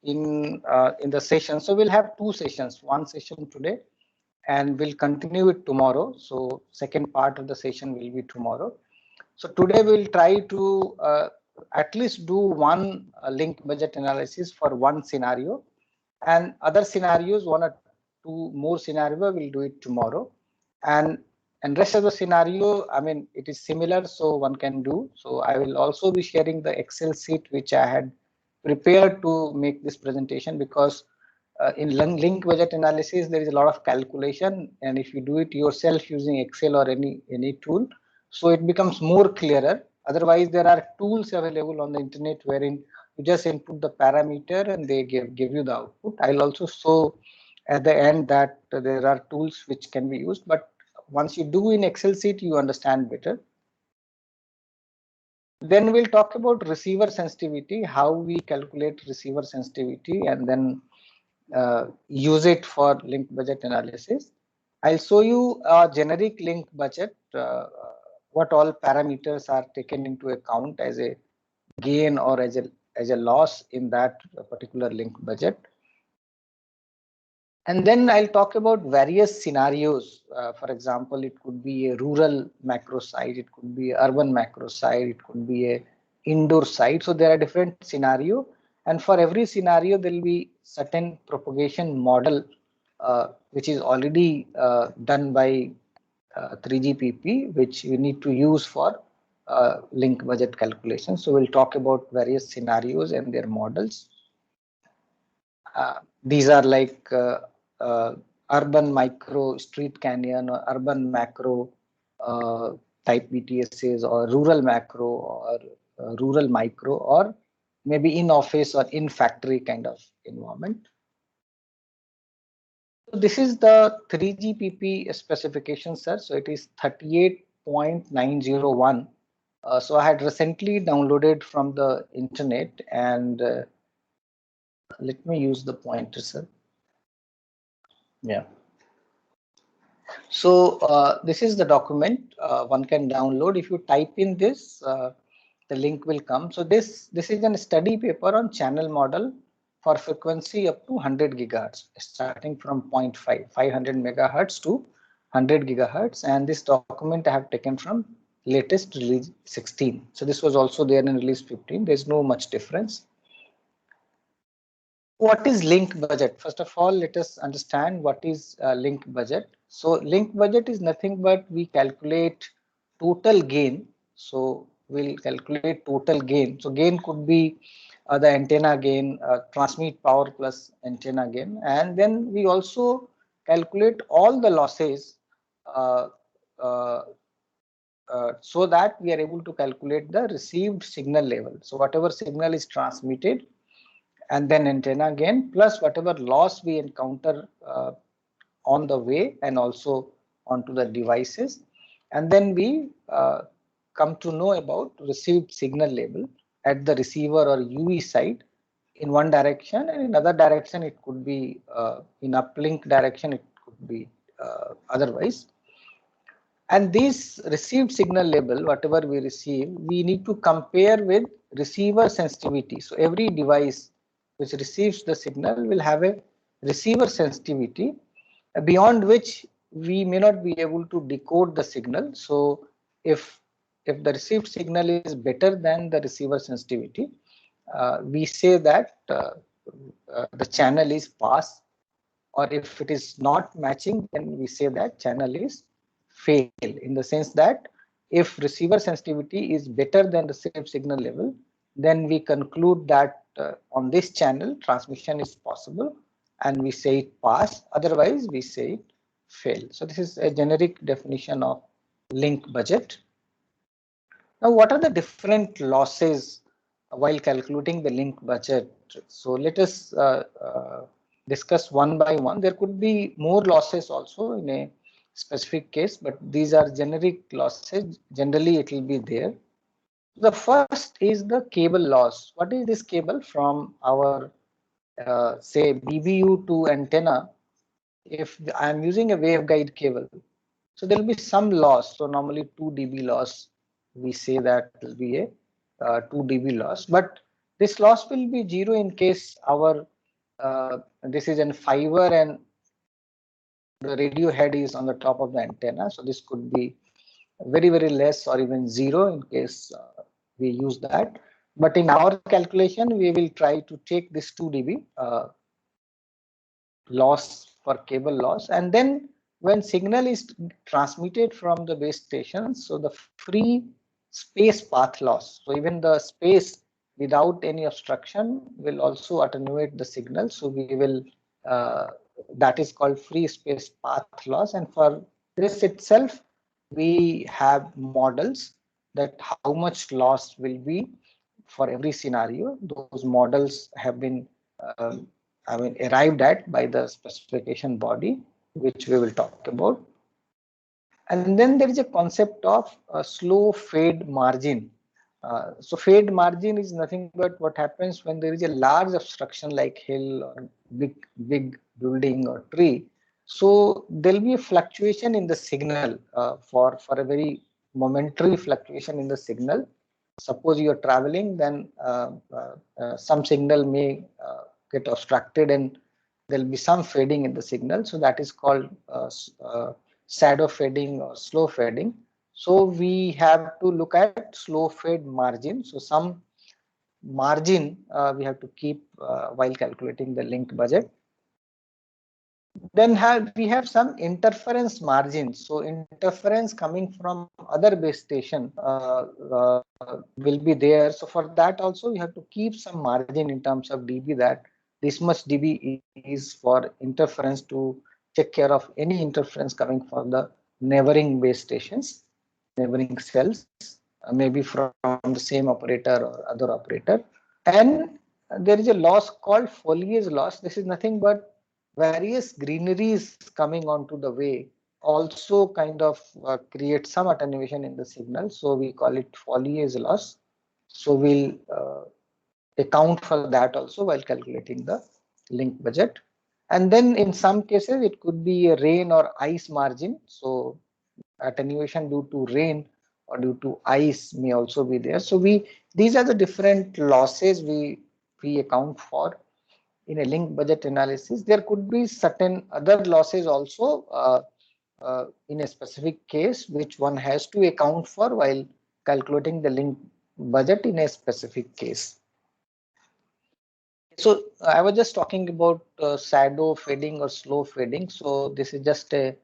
in the session. So we'll have two sessions, one session today and we'll continue it tomorrow. So second part of the session will be tomorrow. So today we'll try to at least do one link budget analysis for one scenario, and other scenarios, one or two more scenario, we'll do it tomorrow. And rest of the scenario, I mean, it is similar, so one can do. So I will also be sharing the Excel sheet which I had prepared to make this presentation, because in link budget analysis there is a lot of calculation, and if you do it yourself using Excel or any tool, so it becomes more clearer. Otherwise, there are tools available on the internet wherein you just input the parameter and they give you the output. I'll also show at the end that there are tools which can be used, but once you do in Excel sheet, you understand better. Then we'll talk about receiver sensitivity, how we calculate receiver sensitivity, and then use it for link budget analysis. I'll show you a generic link budget, what all parameters are taken into account as a gain or as a loss in that particular link budget. And then I'll talk about various scenarios. For example, it could be a rural macro site, it could be urban macro site, it could be a indoor site. So there are different scenarios, and for every scenario there will be certain propagation model which is already done by 3GPP, which you need to use for link budget calculation. So we'll talk about various scenarios and their models. These are like urban micro street canyon or urban macro type BTSs, or rural macro, or rural micro, or maybe in office or in factory kind of environment. So this is the 3GPP specification, sir. So it is 38.901. So I had recently downloaded from the internet, and let me use the pointer, sir. Yeah. So this is the document one can download. If you type in this, the link will come. So this is a study paper on channel model for frequency up to 100 gigahertz, starting from 500 megahertz to 100 gigahertz. And this document I have taken from latest release 16. So this was also there in release 15. There's no much difference. What is link budget? First of all, let us understand what is link budget. So link budget is nothing but we calculate total gain. So we'll calculate total gain. So gain could be the antenna gain, transmit power plus antenna gain, and then we also calculate all the losses so that we are able to calculate the received signal level. So whatever signal is transmitted, and then antenna gain plus whatever loss we encounter on the way and also onto the devices, and then we come to know about received signal level at the receiver or UE side in one direction, and in other direction it could be in uplink direction, it could be otherwise. And this received signal level, whatever we receive, we need to compare with receiver sensitivity. So every device which receives the signal will have a receiver sensitivity beyond which we may not be able to decode the signal. So if the received signal is better than the receiver sensitivity, we say that the channel is pass, or if it is not matching, then we say that channel is fail, in the sense that if receiver sensitivity is better than received signal level, then we conclude that on this channel transmission is possible and we say it pass, otherwise we say it fail. So this is a generic definition of link budget. Now, what are the different losses while calculating the link budget? So let us discuss one by one. There could be more losses also in a specific case, but these are generic losses. Generally, it will be there. The first is the cable loss. What is this cable? From our say BBU to antenna, if I am using a waveguide cable, so there will be some loss. So normally 2 dB loss, we say that will be a 2 dB loss. But This loss will be 0 in case our this is an fiber and the radio head is on the top of the antenna. So this could be very less or even 0 in case we use that. But in our calculation, we will try to take this 2 dB loss for cable loss, and then when signal is transmitted from the base station, so the free space path loss, so even the space without any obstruction will also attenuate the signal. So we will that is called free space path loss, and for this itself we have models that how much loss will be for every scenario. Those models have been arrived at by the specification body, which we will talk about. And then there is a concept of a slow fade margin. So fade margin is nothing but what happens when there is a large obstruction like hill or big building or tree. So there will be a fluctuation in the signal for a very momentary fluctuation in the signal. Suppose you are traveling, then some signal may get obstructed and there will be some fading in the signal. So that is called shadow fading or slow fading. So we have to look at slow fade margin. So some margin we have to keep while calculating the link budget. Then we have some interference margins. So interference coming from other base station will be there. So for that also we have to keep some margin in terms of dB, that this much dB is for interference to take care of any interference coming from the neighboring base stations, neighboring cells, maybe from the same operator or other operator. And there is a loss called foliage loss. This is nothing but various greeneries coming onto the way also kind of create some attenuation in the signal. So we call it foliage loss. So we'll account for that also while calculating the link budget. And then in some cases it could be a rain or ice margin. So attenuation due to rain or due to ice may also be there. So these are the different losses we account for in a link budget analysis. There could be certain other losses also in a specific case which one has to account for while calculating the link budget in a specific case. So I was just talking about shadow fading or slow fading. So this is just a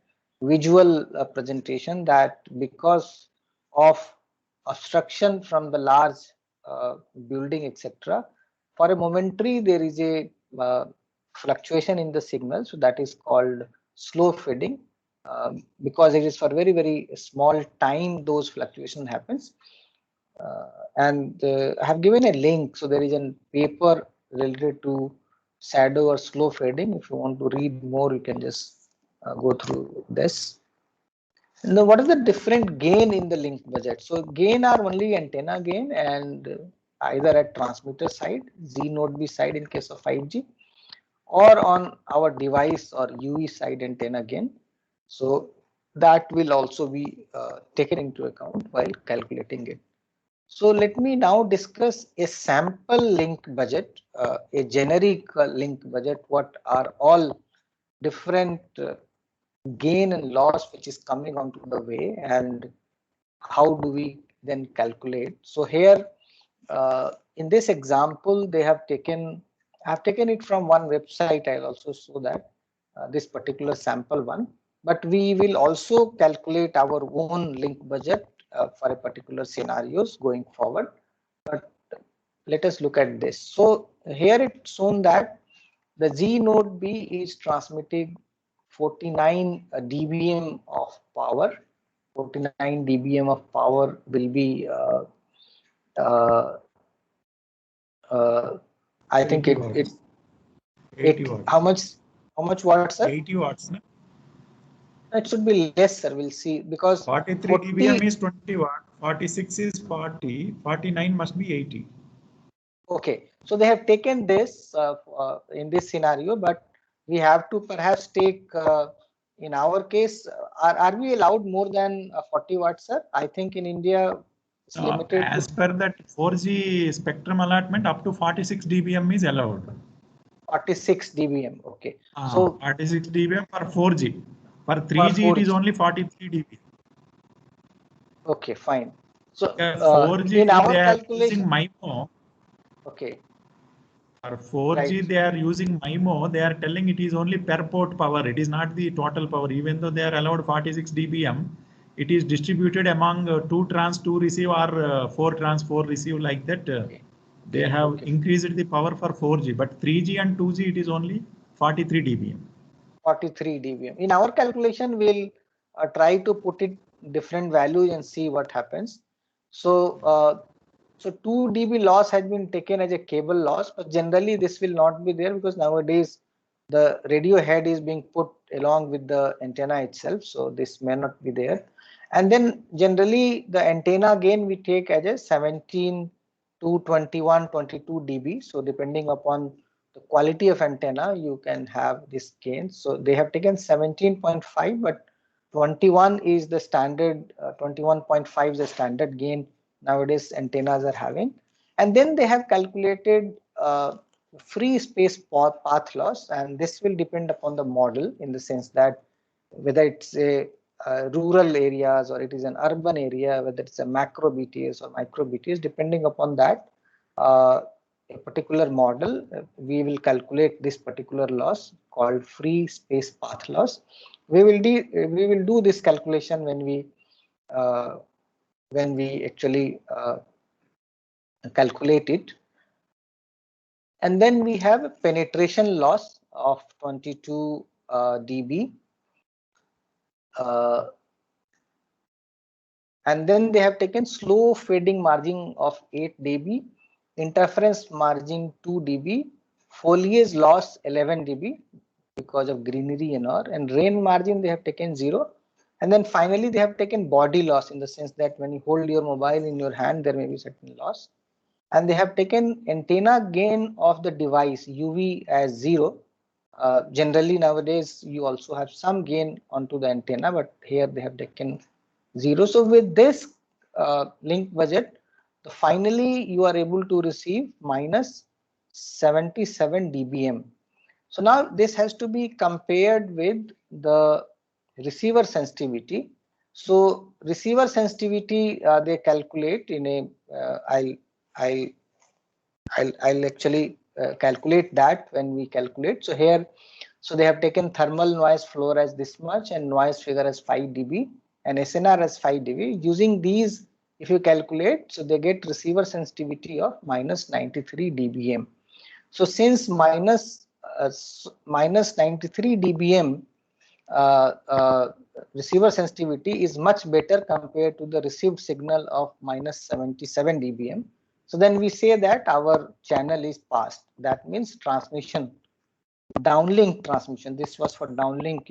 visual presentation that because of obstruction from the large building, etc., for a momentary there is a fluctuation in the signal. So that is called slow fading because it is for very small time those fluctuation happens. And I have given a link. So there is a paper related to shadow or slow fading. If you want to read more, you can just go through this. Now, what is the different gain in the link budget? So gain are only antenna gain, and either at transmitter side, Z node B side in case of 5G, or on our device or UE side antenna gain. So that will also be taken into account while calculating it. So let me now discuss a sample link budget, a generic link budget. What are all different gain and loss which is coming onto the way, and how do we then calculate? So here in this example, they have taken, I've taken it from one website. I'll also show that this particular sample one, but we will also calculate our own link budget for a particular scenarios going forward. But let us look at this. So here it's shown that the Z node B is transmitting 49 dBm of power. 49 dBm of power will be I think it how much watts, sir? 80 watts. No? It should be less, sir. We'll see, because 43 dBm is 20 watt, 46 is 40, 49 must be 80. Okay, so they have taken this in this scenario, but we have to perhaps take in our case, are we allowed more than 40 watts, sir? I think in India It's limited as to per that 4G spectrum allotment, up to 46 dBm is allowed. 46 dBm. Okay. So 46 dBm for 4G. For for 3G, it is 4G. only 43 dBm. Okay, fine. So 4G, in our they are calculation, using MIMO. okay, For 4G, right. they are using MIMO. They are telling it is only per port power. It is not the total power. Even though they are allowed 46 dBm, it is distributed among 2 trans 2 receive or 4 trans 4 receive, like that. Okay, They have okay. increased the power for 4G, but 3G and 2G, it is only 43 dBm. 43 dBm. In our calculation, we'll try to put it different values and see what happens. So, so 2 dB loss has been taken as a cable loss, but generally this will not be there because nowadays the radio head is being put along with the antenna itself. So this may not be there. And then generally the antenna gain we take as a 17 to 21, 22 dB. So depending upon the quality of antenna, you can have this gain. So they have taken 17.5, but 21 is the standard, 21.5 is the standard gain nowadays antennas are having. And then they have calculated free space path loss, and this will depend upon the model in the sense that whether it's a rural areas or it is an urban area, whether it's a macro BTS or micro BTS, depending upon that a particular model, we will calculate this particular loss called free space path loss. We will do this calculation when we actually calculate it. And then we have a penetration loss of 22 dB. And then they have taken slow fading margin of 8 dB, interference margin 2 dB, foliage loss 11 dB because of greenery and all, and rain margin they have taken 0. And then finally they have taken body loss in the sense that when you hold your mobile in your hand, there may be certain loss. And they have taken antenna gain of the device UV as 0. Generally nowadays you also have some gain onto the antenna, but here they have taken 0. So with this link budget, finally you are able to receive minus 77 dBm. So now this has to be compared with the receiver sensitivity. So receiver sensitivity they calculate in a I'll actually calculate that when we calculate. So here, so they have taken thermal noise floor as this much and noise figure as 5 dB and SNR as 5 dB. Using these, if you calculate, so they get receiver sensitivity of minus 93 dBm. So since minus 93 dBm receiver sensitivity is much better compared to the received signal of minus 77 dBm. So then we say that our channel is passed. That means transmission, downlink transmission. This was for downlink,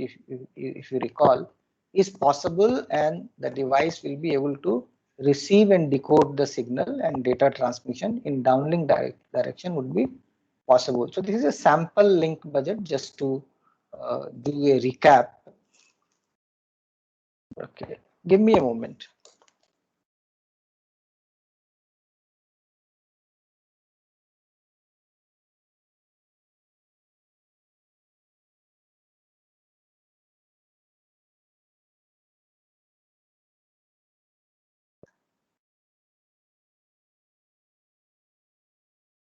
if you recall, is possible, and the device will be able to receive and decode the signal, and data transmission in downlink direction would be possible. So this is a sample link budget just to do a recap. Okay, give me a moment.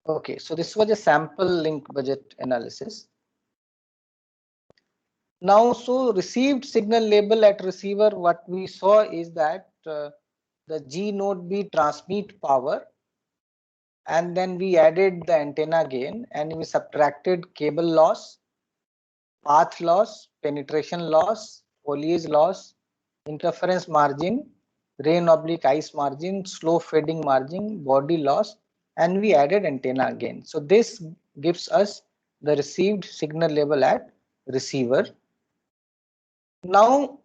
Okay, so this was a sample link budget analysis. Now, so received signal label at receiver, what we saw is that the G node B transmit power, and then we added the antenna gain and we subtracted cable loss, path loss, penetration loss, foliage loss, interference margin, rain oblique ice margin, slow fading margin, body loss, and we added antenna gain. So this gives us the received signal level at receiver. Now,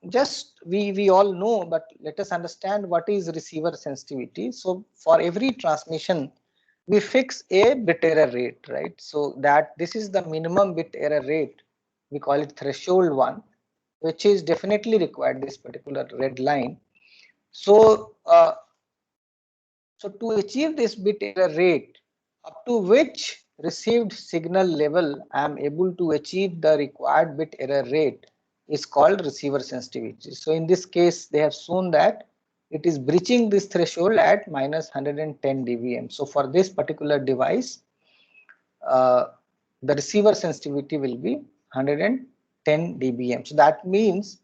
just we all know, but let us understand what is receiver sensitivity. So for every transmission, we fix a bit error rate, right? So that this is the minimum bit error rate. We call it threshold one, which is definitely required, this particular red line. So, so to achieve this bit error rate, up to which received signal level I am able to achieve the required bit error rate is called receiver sensitivity. So in this case, they have shown that it is breaching this threshold at minus 110 dBm. So for this particular device, the receiver sensitivity will be 110 dBm. So that means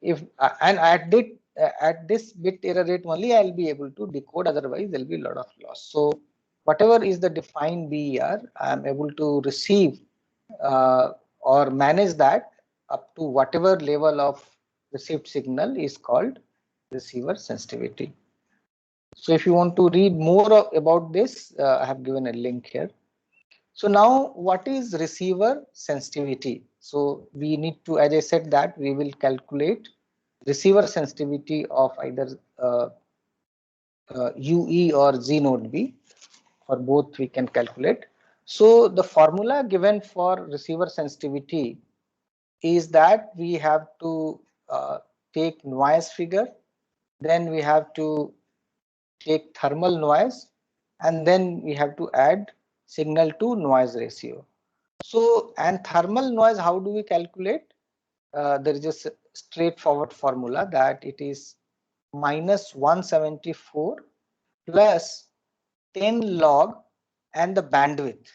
if and at this bit error rate only I'll be able to decode, otherwise there'll be a lot of loss. So whatever is the defined BER, I'm able to receive or manage that up to whatever level of received signal is called receiver sensitivity. So if you want to read more about this, I have given a link here. So now what is receiver sensitivity? So we need to, as I said, that we will calculate receiver sensitivity of either UE or Z node B. For both we can calculate. So the formula given for receiver sensitivity is that we have to take noise figure, then we have to take thermal noise, and then we have to add signal to noise ratio. So, and thermal noise, how do we calculate? There is a straightforward formula that it is minus 174 plus 10 log and the bandwidth.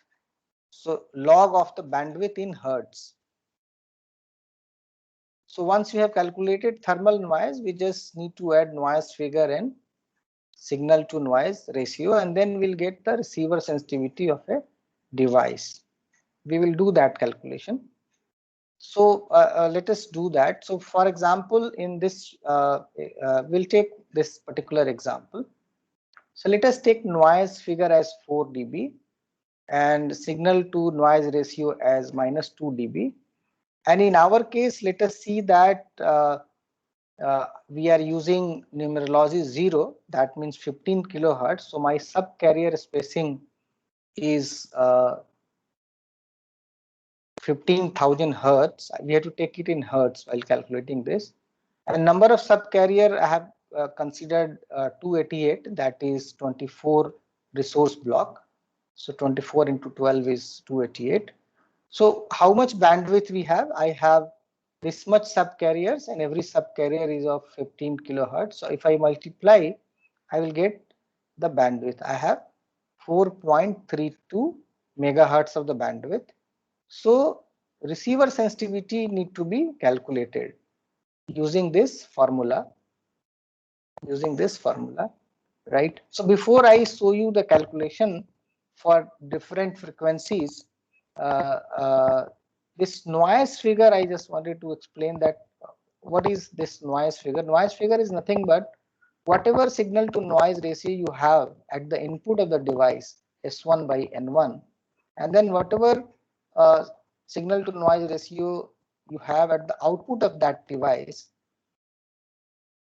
So log of the bandwidth in hertz. So once we have calculated thermal noise, we just need to add noise figure and signal to noise ratio, and then we'll get the receiver sensitivity of a device. We will do that calculation. So let us do that. So for example, in this, we'll take this particular example. So let us take noise figure as 4 dB and signal to noise ratio as minus 2 dB. And in our case, let us see that we are using numerology 0, that means 15 kilohertz. So my subcarrier spacing is 15,000 hertz. We have to take it in hertz while calculating this. And number of subcarrier I have considered 288, that is 24 resource block. So 24 into 12 is 288. So how much bandwidth we have? I have this much subcarriers, and every subcarrier is of 15 kilohertz. So if I multiply, I will get the bandwidth. I have 4.32 megahertz of the bandwidth. So receiver sensitivity need to be calculated using this formula. Right? So before I show you the calculation for different frequencies, this noise figure, I just wanted to explain that what is this noise figure. Noise figure is nothing but whatever signal to noise ratio you have at the input of the device, S1 by N1, and then whatever signal to noise ratio you have at the output of that device.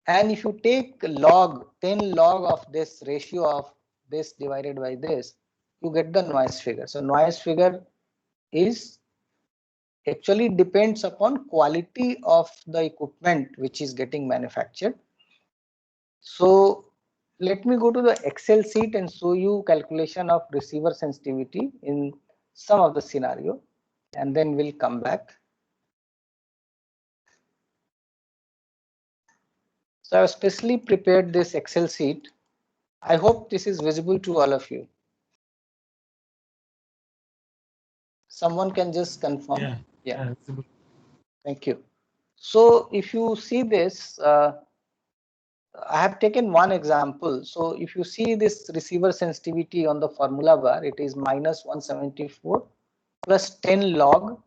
And if you take log 10 log of this ratio of this divided by this, you get the noise figure. So noise figure is actually depends upon quality of the equipment which is getting manufactured. So let me go to the Excel sheet and show you calculation of receiver sensitivity in some of the scenario, and then we'll come back. So I've specially prepared this Excel sheet. I hope this is visible to all of you. Someone can just confirm. Yeah. Thank you. So if you see this, I have taken one example. So if you see this receiver sensitivity on the formula bar, it is minus 174 plus 10 log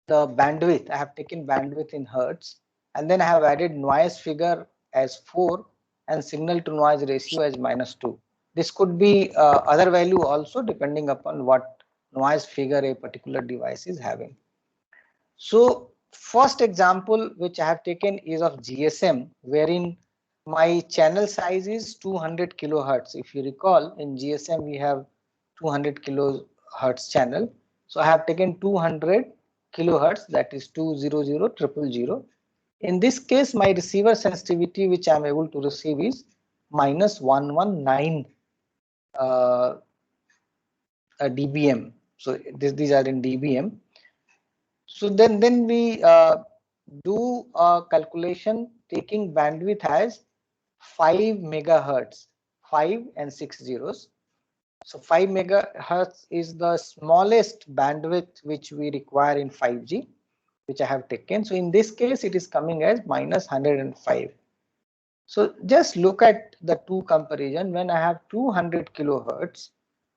the bandwidth. I have taken bandwidth in hertz, and then I have added noise figure as 4 and signal to noise ratio as minus 2. This could be other value also depending upon what noise figure a particular device is having. So first example which I have taken is of GSM, wherein my channel size is 200 kilohertz. If you recall, in GSM we have 200 kilohertz channel. So I have taken 200 kilohertz, that is 200,000. In this case, my receiver sensitivity, which I'm able to receive, is minus 119 dBm. So these are in dBm. So then we do a calculation taking bandwidth as 5 megahertz, 5 and 6 zeros. So 5 megahertz is the smallest bandwidth which we require in 5G, which I have taken. So in this case, it is coming as minus 105. So just look at the two comparison. When I have 200 kilohertz,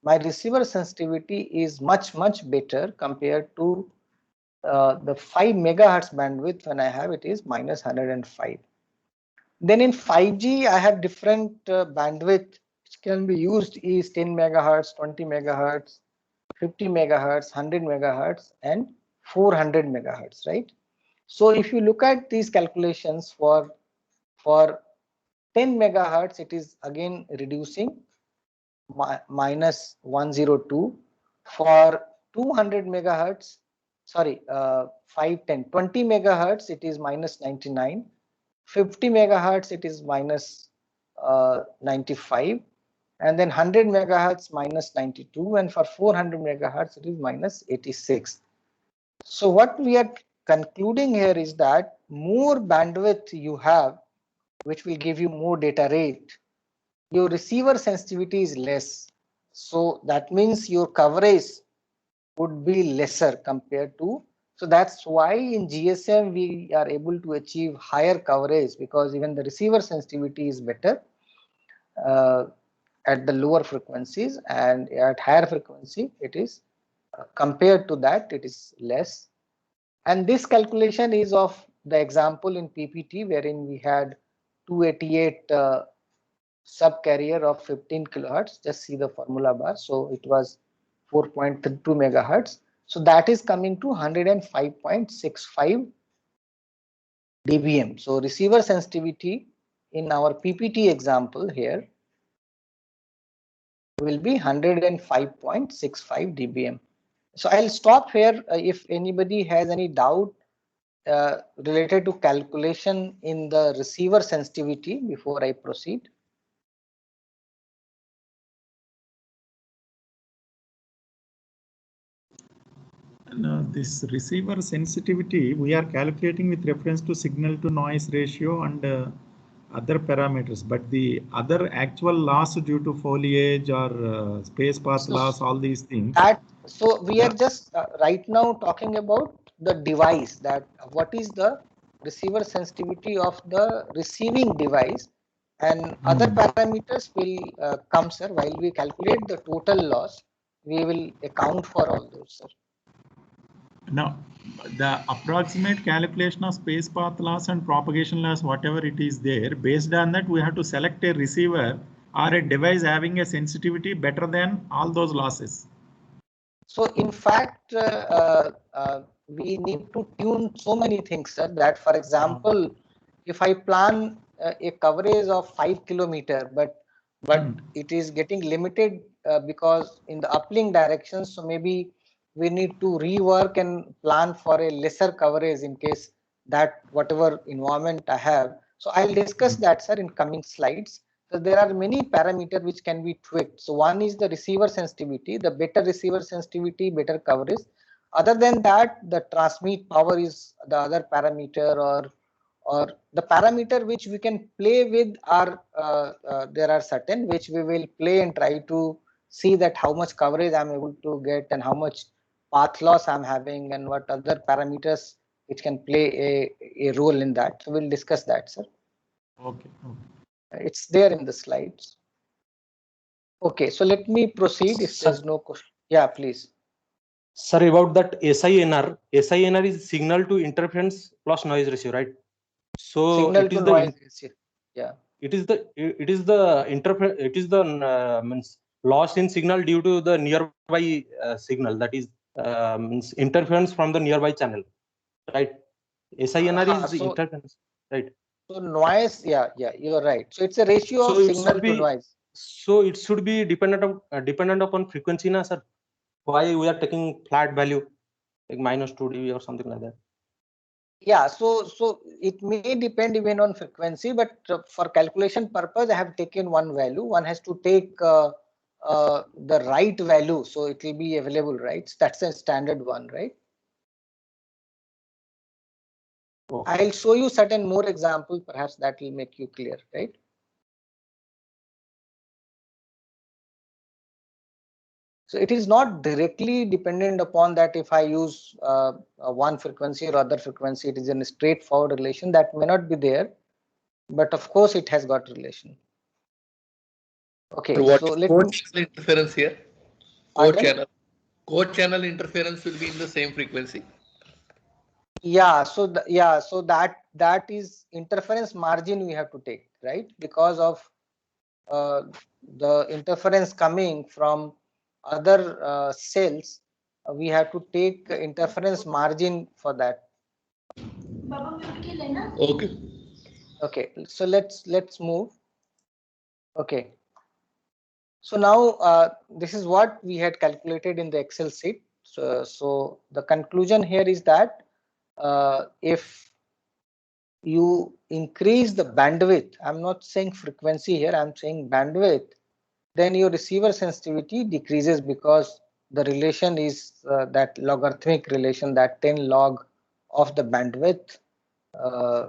my receiver sensitivity is much better compared to the 5 megahertz bandwidth. When I have it is minus 105. Then in 5G, I have different bandwidth which can be used is 10 megahertz, 20 megahertz, 50 megahertz, 100 megahertz, and 400 megahertz, right? So if you look at these calculations for 10 megahertz, it is again reducing minus 102. For 200 megahertz, sorry, 510, 20 megahertz, it is minus 99. 50 megahertz, it is minus 95. And then 100 megahertz minus 92. And for 400 megahertz, it is minus 86. So what we are concluding here is that more bandwidth you have, which will give you more data rate, your receiver sensitivity is less. So that means your coverage would be lesser compared to. So that's why in GSM we are able to achieve higher coverage, because even the receiver sensitivity is better at the lower frequencies, and at higher frequency it is compared to that it is less. And this calculation is of the example in PPT wherein we had 288 subcarrier of 15 kilohertz. Just see the formula bar. So it was 4.32 megahertz. So that is coming to 105.65 dBm. So receiver sensitivity in our PPT example here will be 105.65 dBm. So I'll stop here. If anybody has any doubt related to calculation in the receiver sensitivity before I proceed. No, this receiver sensitivity we are calculating with reference to signal to noise ratio and other parameters, but the other actual loss due to foliage or space path loss, all these things. So we are just right now talking about the device, that what is the receiver sensitivity of the receiving device, and other parameters will come, sir. While we calculate the total loss, we will account for all those, sir. Now, the approximate calculation of space path loss and propagation loss, whatever it is there, based on that, we have to select a receiver or a device having a sensitivity better than all those losses. So in fact, we need to tune so many things, sir, that for example, if I plan a coverage of 5 kilometer, but it is getting limited because in the uplink direction, so maybe we need to rework and plan for a lesser coverage in case that whatever environment I have. So I'll discuss that, sir, in coming slides. So there are many parameters which can be tweaked. So one is the receiver sensitivity, the better receiver sensitivity, better coverage. Other than that, the transmit power is the other parameter, or the parameter which we can play with are there are certain which we will play and try to see that how much coverage I'm able to get and how much path loss I'm having and what other parameters which can play a role in that. So we'll discuss that, sir. Okay. It's there in the slides. Okay, so let me proceed if there's no question. Yeah, please. Sir, about that SINR is signal to interference plus noise ratio, right? So signal to noise ratio. Yeah. It is the means loss in signal due to the nearby signal, that is means interference from the nearby channel, right? SINR is interference, right? So noise, yeah, you're right. So it's a ratio of signal to noise. So it should be dependent upon frequency, na, sir? Why we are taking flat value like minus 2 dB or something like that? Yeah, so it may depend even on frequency, but for calculation purpose, I have taken one value. One has to take the right value, so it will be available, right? That's a standard one, right? Okay. I'll show you certain more examples, perhaps that will make you clear, right? So it is not directly dependent upon that if I use one frequency or other frequency, it is in a straightforward relation that may not be there, but of course it has got relation. Okay, So what so is let code me. channel interference here? Code Pardon? channel. Code channel interference will be in the same frequency. Yeah, so so that is interference margin we have to take, right? Because of the interference coming from other cells, we have to take interference margin for that. Okay. Okay, so let's move. Okay, so now this is what we had calculated in the Excel sheet. So the conclusion here is that if you increase the bandwidth, I'm not saying frequency here, I'm saying bandwidth, then your receiver sensitivity decreases because the relation is that logarithmic relation, that 10 log of the bandwidth uh,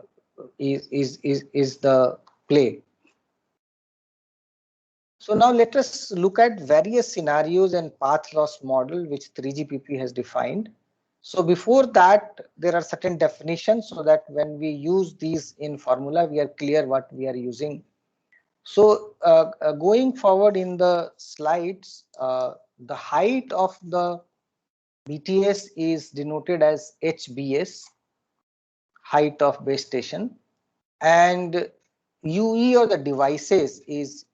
is the play. So now let us look at various scenarios and path loss model which 3GPP has defined. So before that, there are certain definitions so that when we use these in formula, we are clear what we are using. So going forward in the slides, the height of the BTS is denoted as HBS, height of base station, and UE or the devices is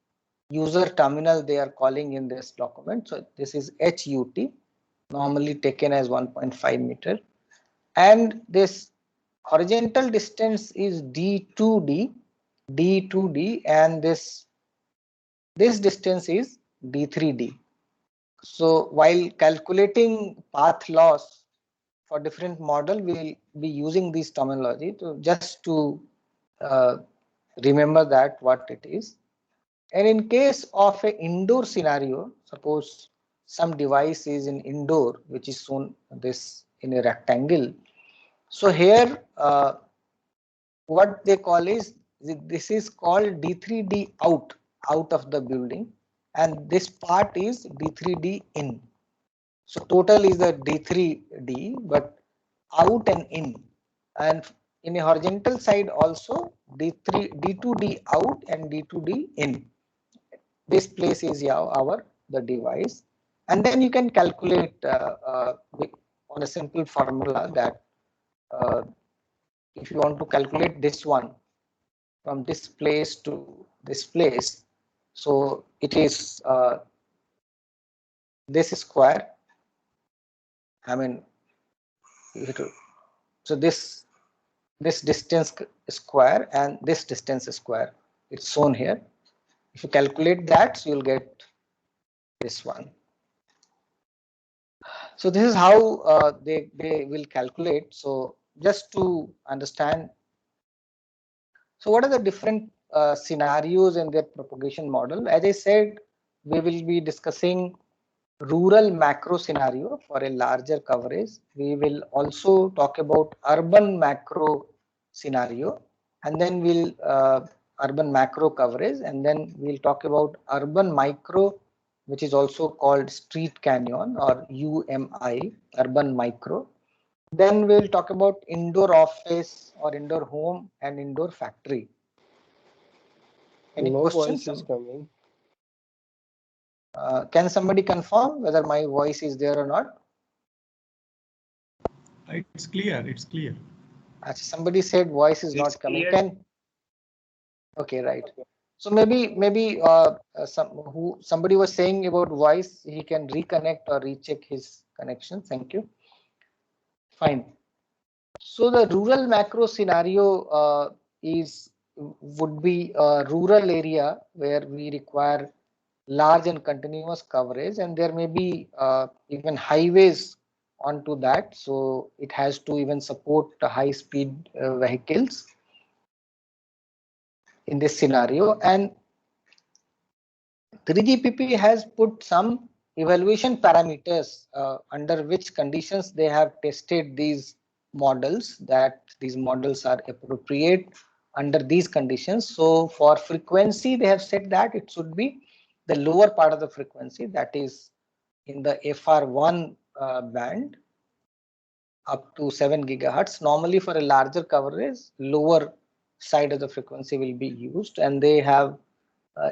user terminal they are calling in this document. So this is HUT, normally taken as 1.5 meter, and this horizontal distance is D2D, and this distance is D3D. So while calculating path loss for different model, we will be using this terminology to just to uh, remember that what it is. And in case of an indoor scenario, suppose some device is in indoor, which is shown this in a rectangle. So here, what they call is, this is called D3D out of the building, and this part is D3D in. So total is the D3D, but out and in. And in a horizontal side also D2D out and D2D in. This place is our the device, and then you can calculate on a simple formula that if you want to calculate this one from this place to this place, so it is this square. I mean, so this distance square and this distance square, it's shown here. If you calculate that, so you'll get this one. So this is how they will calculate. So just to understand, so what are the different scenarios in their propagation model? As I said, we will be discussing rural macro scenario for a larger coverage. We will also talk about urban macro scenario, and then we'll urban macro coverage, and then we'll talk about urban micro, which is also called street canyon or UMI, urban micro. Then we'll talk about indoor office or indoor home and indoor factory. Any No questions? voice is coming. Can somebody confirm whether my voice is there or not? It's clear. It's clear. Somebody said voice is not coming. Clear. Okay, right. So maybe somebody was saying about voice, he can reconnect or recheck his connection. Thank you. Fine. So the rural macro scenario would be a rural area where we require large and continuous coverage, and there may be even highways onto that. So it has to even support high speed vehicles in this scenario. And 3GPP has put some evaluation parameters under which conditions they have tested these models, that these models are appropriate under these conditions. So for frequency, they have said that it should be the lower part of the frequency, that is in the FR1 band up to 7 gigahertz. Normally for a larger coverage, lower side of the frequency will be used, and they have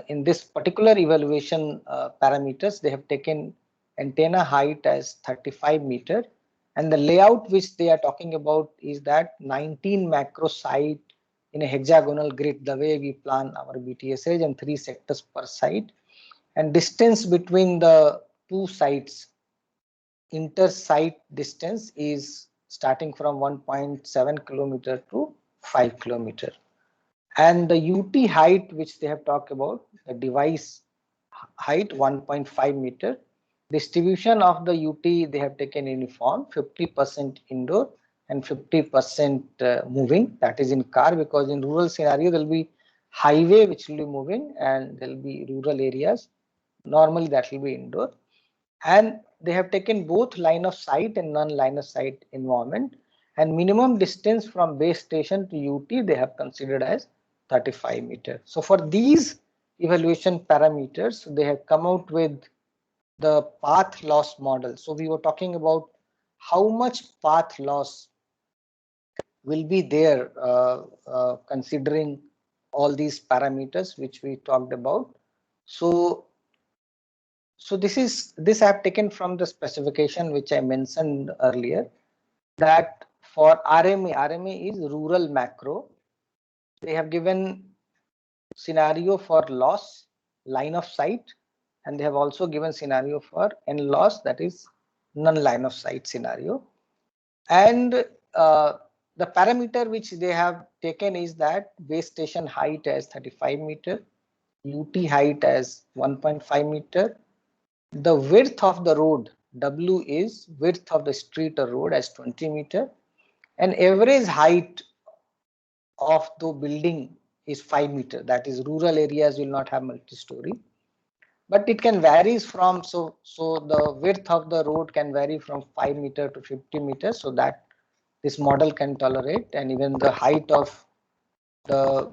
in this particular evaluation parameters, they have taken antenna height as 35 meter, and the layout which they are talking about is that 19 macro site in a hexagonal grid, the way we plan our BTSH, and 3 sectors per site, and distance between the two sites, inter-site distance is starting from 1.7 kilometer to 5 kilometer. And the UT height, which they have talked about, the device height 1.5 meter. Distribution of the UT, they have taken uniform, 50% indoor and 50% moving, that is in car, because in rural scenario there will be highway which will be moving and there will be rural areas. Normally that will be indoor. And they have taken both line of sight and non-line of sight environment, and minimum distance from base station to UT they have considered as 35 meters. So for these evaluation parameters, they have come out with the path loss model. So we were talking about how much path loss will be there considering all these parameters which we talked about. So this I have taken from the specification which I mentioned earlier, that for RMA is rural macro. They have given scenario for loss, line of sight, and they have also given scenario for N loss, that is non-line of sight scenario. And the parameter which they have taken is that base station height as 35 meter, UT height as 1.5 meter, the width of the road, W is width of the street or road, as 20 meter, and average height of the building is 5 meter. That is, rural areas will not have multi-story, but it can varies from, so the width of the road can vary from 5 meter to 50 meters, so that this model can tolerate, and even the height of the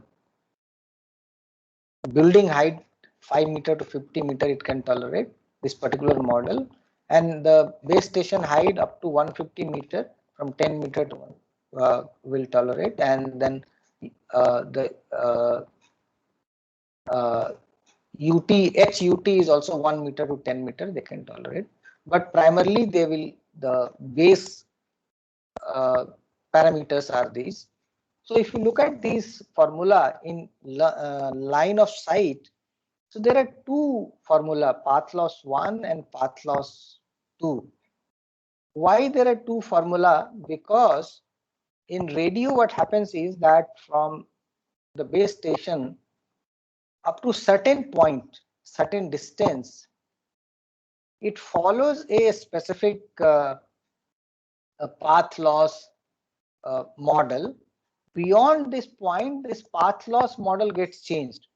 building height 5 meter to 50 meter it can tolerate, this particular model. And the base station height up to 150 meter from 10 meter to will tolerate, and then the HUT is also 1 meter to 10 meter they can tolerate, but primarily they will, the base parameters are these. So if you look at these formula in line of sight, so there are two formula, path loss 1 and path loss 2. Why there are two formula? Because in radio what happens is that from the base station up to certain point, certain distance, it follows a specific path loss model. Beyond this point, this path loss model gets changed.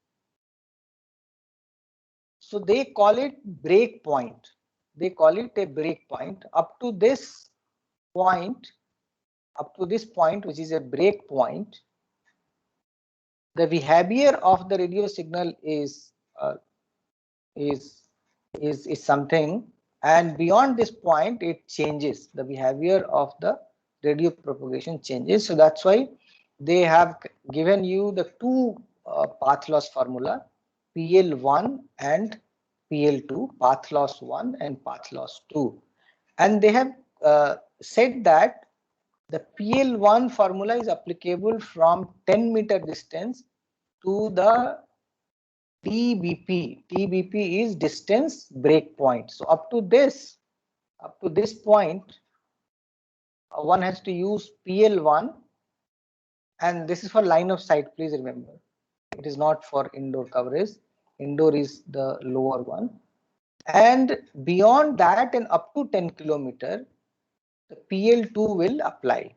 So they call it break point. They call it a break point. Up to this point, which is a break point, the behavior of the radio signal is something, and beyond this point it changes. The behavior of the radio propagation changes. So that's why they have given you the two path loss formula, PL1 and PL2, path loss 1 and path loss 2, and they have said that the PL1 formula is applicable from 10 meter distance to the TBP. TBP is distance break point. So up to this point, one has to use PL1, and this is for line of sight. Please remember, it is not for indoor coverage. Indoor is the lower one, and beyond that and up to 10 kilometer, the PL2 will apply,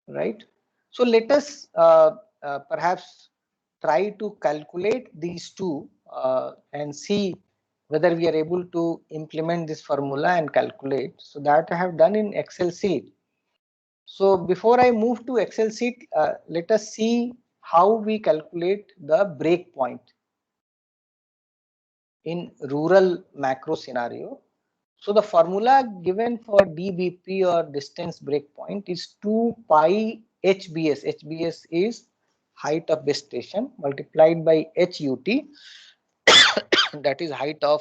right? So let us perhaps try to calculate these two and see whether we are able to implement this formula and calculate. So that I have done in Excel sheet. So before I move to Excel sheet, let us see how we calculate the break point in rural macro scenario. So the formula given for DBP or distance breakpoint is 2 pi HBS. HBS is height of base station multiplied by HUT, that is height of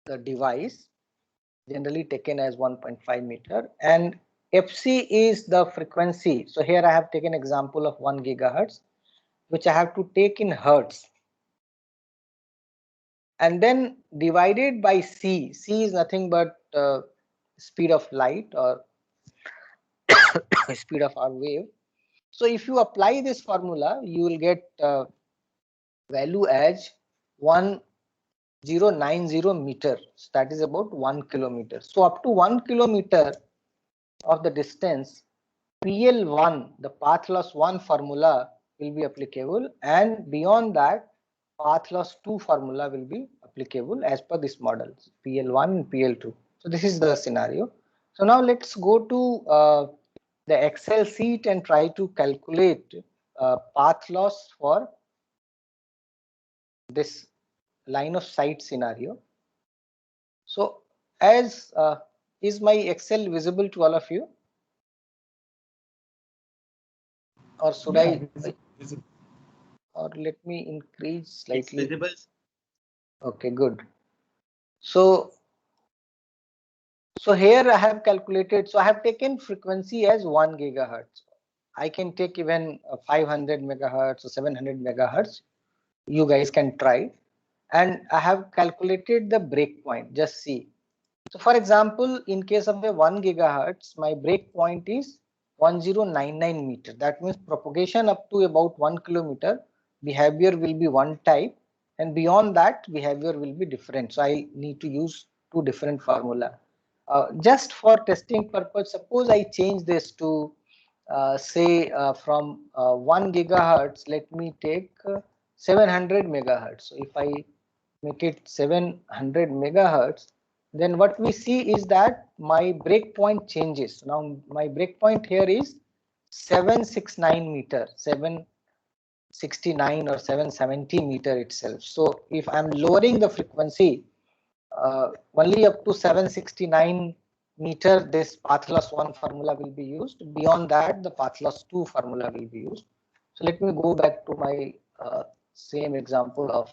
the device, generally taken as 1.5 meter, and FC is the frequency. So here I have taken example of 1 gigahertz, which I have to take in hertz, and then divided by C. C is nothing but speed of light or speed of our wave. So if you apply this formula, you will get value as 1090 meters. So that is about 1 kilometer. So up to 1 kilometer of the distance, PL1, the path loss 1 formula will be applicable, and beyond that, path loss 2 formula will be applicable as per this model, PL1 and PL2. So this is the scenario. So now let's go to the Excel sheet and try to calculate path loss for this line of sight scenario. So as is my Excel visible to all of you? Or should I? Or let me increase slightly. It's visible. Okay, good. So here I have calculated. So I have taken frequency as 1 gigahertz. I can take even 500 megahertz or 700 megahertz. You guys can try. And I have calculated the breakpoint. Just see. So for example, in case of a 1 gigahertz, my breakpoint is 1099 meter. That means propagation up to about 1 kilometer, behavior will be one type, and beyond that behavior will be different. So I need to use two different formula. Just for testing purpose, suppose I change this to say from 1 gigahertz, let me take 700 megahertz. So if I make it 700 megahertz, then what we see is that my breakpoint changes. Now my breakpoint here is 769 meter, 769 or 770 meter itself. So if I'm lowering the frequency only up to 769 meter, this path loss 1 formula will be used. Beyond that, the path loss 2 formula will be used. So let me go back to my same example of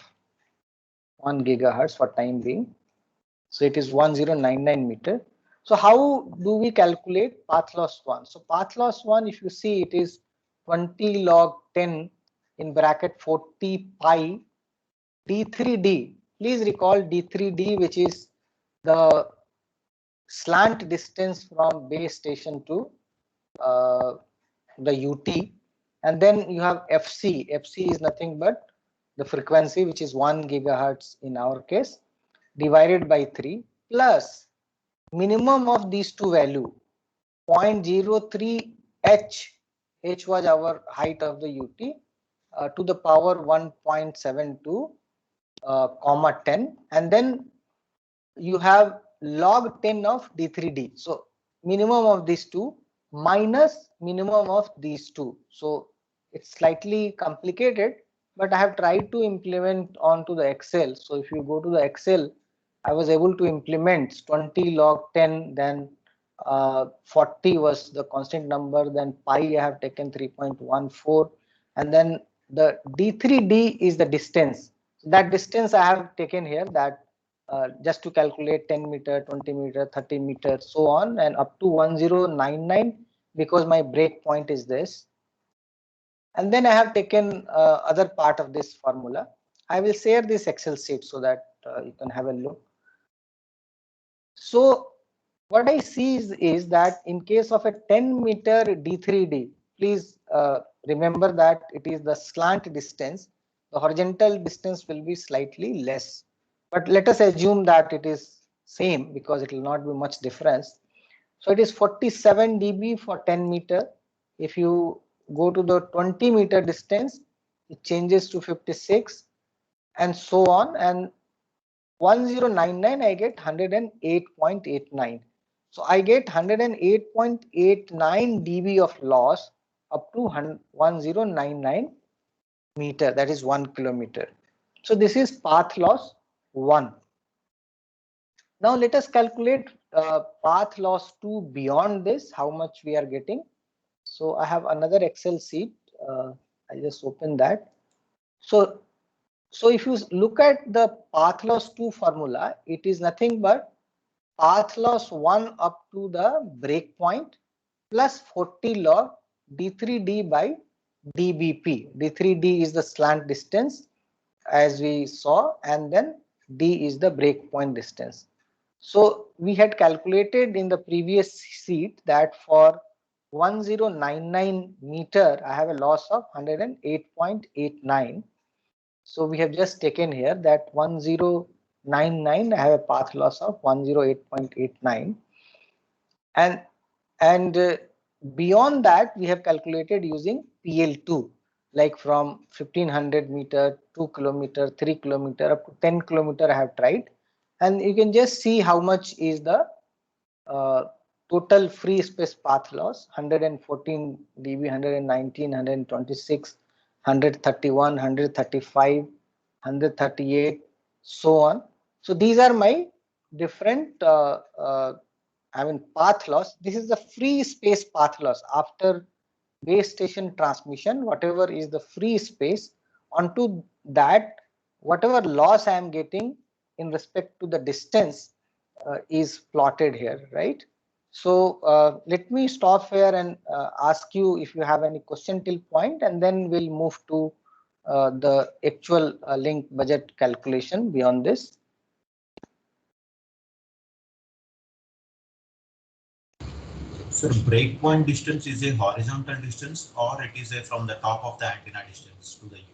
1 gigahertz for time being. So it is 1099 meter. So how do we calculate path loss 1? So path loss 1, if you see, it is 20 log 10 in bracket 40 pi D3D. Please recall D3D, which is the slant distance from base station to the UT. And then you have FC. FC is nothing but the frequency, which is 1 gigahertz in our case, divided by 3 plus minimum of these two value 0.03 h. H was our height of the UT to the power 1.72 comma 10, and then you have log 10 of D3D. So minimum of these two minus minimum of these two. So it's slightly complicated, but I have tried to implement onto the Excel. So if you go to the Excel, I was able to implement 20 log 10, then 40 was the constant number, then pi I have taken 3.14, and then the D3D is the distance. So that distance I have taken here, that just to calculate 10 meter, 20 meter, 30 meter, so on, and up to 1099 because my break point is this. And then I have taken other part of this formula. I will share this Excel sheet so that you can have a look. So what I see is that in case of a 10 meter D3D, please remember that it is the slant distance. The horizontal distance will be slightly less. But let us assume that it is same because it will not be much difference. So it is 47 dB for 10 meter. If you go to the 20 meter distance, it changes to 56 and so on. And 1099, I get 108.89. So I get 108.89 dB of loss up to 1099 meter, that is 1 kilometer. So this is path loss 1. Now let us calculate path loss 2 beyond this, how much we are getting. So I have another Excel sheet. I'll just open that. So if you look at the path loss 2 formula, it is nothing but path loss 1 up to the break point plus 40 log d3d by dbp. d3d is the slant distance as we saw, and then d is the break point distance. So we had calculated in the previous sheet that for 1099 meter, I have a loss of 108.89. So we have just taken here that 1099, I have a path loss of 108.89. And beyond that, we have calculated using PL2, like from 1500 meter, 2 kilometer, 3 kilometer, up to 10 kilometer I have tried. And you can just see how much is the total free space path loss: 114 dB, 119, 126, 131, 135, 138, so on. So these are my different path loss. This is the free space path loss after base station transmission. Whatever is the free space, onto that whatever loss I am getting in respect to the distance is plotted here, right? So let me stop here and ask you if you have any question till point, and then we'll move to the actual link budget calculation beyond this. So break point distance is a horizontal distance, or it is a from the top of the antenna distance to the unit?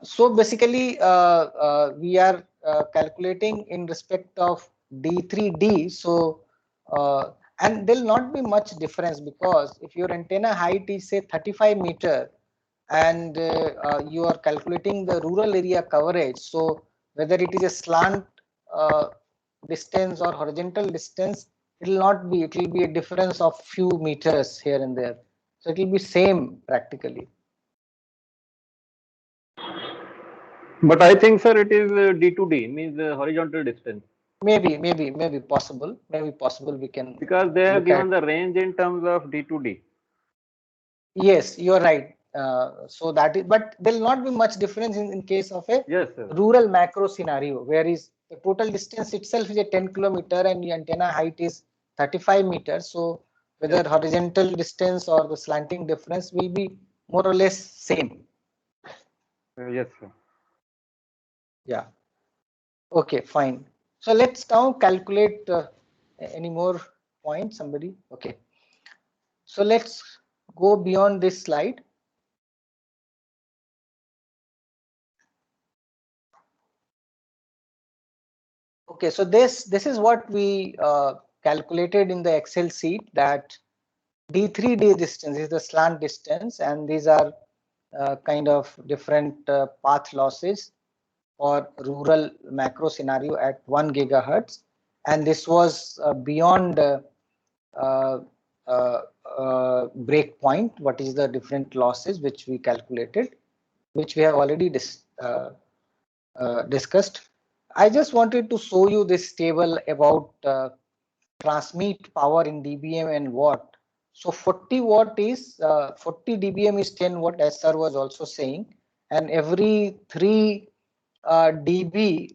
So basically, we are calculating in respect of D3D. So, and there will not be much difference, because if your antenna height is say 35 meter and you are calculating the rural area coverage, so whether it is a slant distance or horizontal distance, it will not be, it will be a difference of few meters here and there. So it will be same practically. But I think, sir, it is D2D, means horizontal distance. Maybe possible. We can, because they have given the range in terms of D2D. Yes, you're right. So that is, but there will not be much difference in case of a Yes, sir. rural macro scenario, where is the total distance itself is a 10 kilometer and the antenna height is 35 meters. So whether Yes. horizontal distance or the slanting difference will be more or less same. Yes, sir. Yeah. Okay, fine. So let's now calculate any more points, somebody? Okay. So let's go beyond this slide. Okay, so this is what we calculated in the Excel sheet, that D3D distance is the slant distance, and these are kind of different path losses for rural macro scenario at 1 gigahertz, and this was beyond break point. What is the different losses which we calculated, which we have already discussed. I just wanted to show you this table about transmit power in dBm and watt. So 40 watt is 40 dBm is 10 watt, as sir was also saying, and every 3 dB